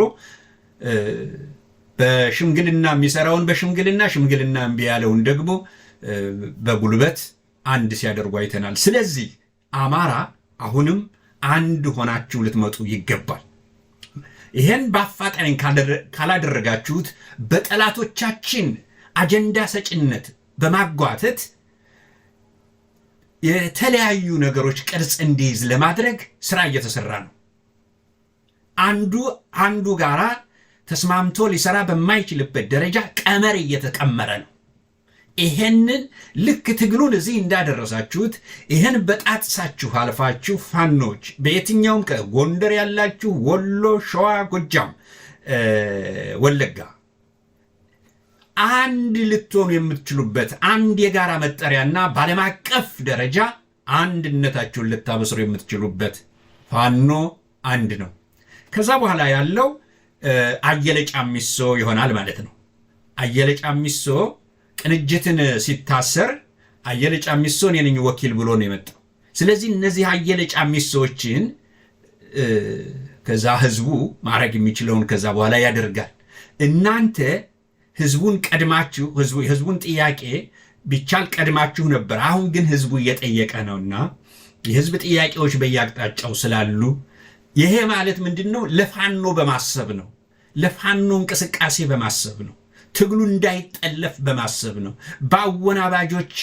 በሽምግልና የሚሰራውን በሽምግልና ሽምግልና እምቢ ያለውን ደግሞ በጉልበት አንድ ሲያደርጉ አይተናል። ስለዚህ አማራ አሁንም አንድ ሆናችሁ ልትመጡ ይገባል። ይሄን በአፋጣኝ ካላደረጋችሁት በጠላቶቻችን አጀንዳ ሰጭነት በማጓተት የተለያዩ ነገሮች ቅርጽ እንዲይዝ ለማድረግ ስራ እየተሰራ ነው። አንዱ ጋራ ተስማምቶ ሊሰራ በማይችልበት ደረጃ ቀመር እየተቀመረ ነው። ይሄንን ልክ ትግሉን እዚህ እንዳደረሳችሁት ይሄን በጣጥሳችሁ አልፋችሁ ፋኖች በየትኛውም ጎንደር ያላችሁ፣ ወሎ፣ ሸዋ፣ ጎጃም፣ ወለጋ አንድ ልትሆኑ የምትችሉበት አንድ የጋራ መጠሪያና በዓለም አቀፍ ደረጃ አንድነታችሁን ልታበስሩ የምትችሉበት ፋኖ አንድ ነው። ከዛ በኋላ ያለው አየለ ጫሚሶ ይሆናል ማለት ነው። አየለ ጫሚሶ ቅንጅትን ሲታሰር አየለ ጫሚሶ እኔ ነኝ ወኪል ብሎ ነው የመጣው። ስለዚህ እነዚህ አየለ ጫሚሶችን ከዛ ህዝቡ ማድረግ የሚችለውን ከዛ በኋላ ያደርጋል። እናንተ ህዝቡን ቀድማችሁ ህዝቡን ጥያቄ ቢቻል ቀድማችሁ ነበር። አሁን ግን ህዝቡ እየጠየቀ ነውና የህዝብ ጥያቄዎች በየአቅጣጫው ስላሉ ይሄ ማለት ምንድነው? ለፋኖ በማሰብ ነው። ለፋኖ እንቅስቃሴ በማሰብ ነው። ትግሉ እንዳይጠለፍ በማሰብ ነው። በአወናባጆች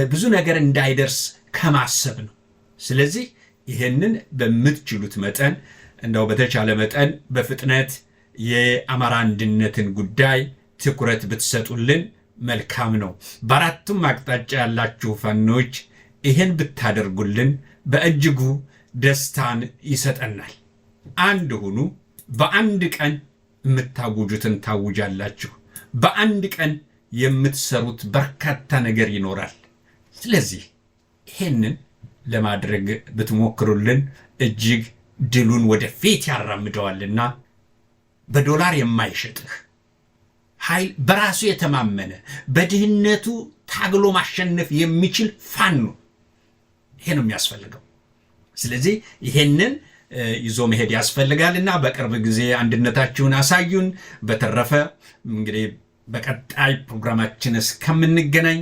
ብዙ ነገር እንዳይደርስ ከማሰብ ነው። ስለዚህ ይሄንን በምትችሉት መጠን እንደው በተቻለ መጠን በፍጥነት የአማራ አንድነትን ጉዳይ ትኩረት ብትሰጡልን መልካም ነው። በአራቱም አቅጣጫ ያላችሁ ፋኖች ይሄን ብታደርጉልን በእጅጉ ደስታን ይሰጠናል። አንድ ሁኑ። በአንድ ቀን የምታውጁትን ታውጃላችሁ። በአንድ ቀን የምትሰሩት በርካታ ነገር ይኖራል። ስለዚህ ይሄንን ለማድረግ ብትሞክሩልን እጅግ ድሉን ወደፊት ያራምደዋልና በዶላር የማይሸጥህ ኃይል በራሱ የተማመነ በድህነቱ ታግሎ ማሸነፍ የሚችል ፋኖ ይሄ ነው የሚያስፈልገው። ስለዚህ ይሄንን ይዞ መሄድ ያስፈልጋልና በቅርብ ጊዜ አንድነታችሁን አሳዩን። በተረፈ እንግዲህ በቀጣይ ፕሮግራማችን እስከምንገናኝ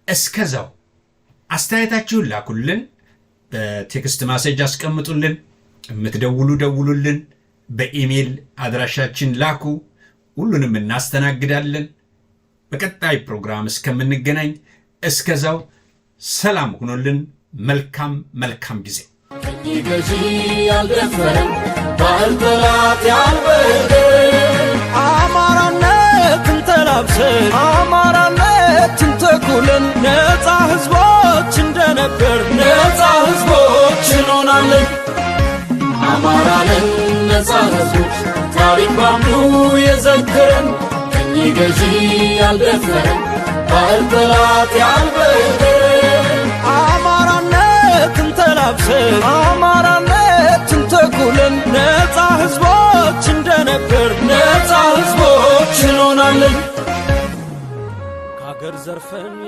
እስከዛው አስተያየታችሁን ላኩልን፣ በቴክስት ማሴጅ አስቀምጡልን፣ የምትደውሉ ደውሉልን፣ በኢሜል አድራሻችን ላኩ። ሁሉንም እናስተናግዳለን። በቀጣይ ፕሮግራም እስከምንገናኝ እስከዛው ሰላም ሁኑልን። መልካም ጊዜ። ገዢ ያልደፈረን ባህል ጠላት ያልበደለን አማራነትን ተላብሰን አማራነትን ተኩለን ነፃ ህዝቦች እንደነበር ነፃ ህዝቦች እንሆናለን። አማራንን ነፃ ህዝቦች ታሪክ ባምኑ የዘከረን ቀኝ ገዢ ያልደፈረን ባህል ጠላት ያልበደለን አማራነትን ተላብሰን አማራነትን ተኩለን ነፃ ህዝቦች እንደነበር ነፃ ህዝቦች እንሆናለን። ከአገር ዘርፈን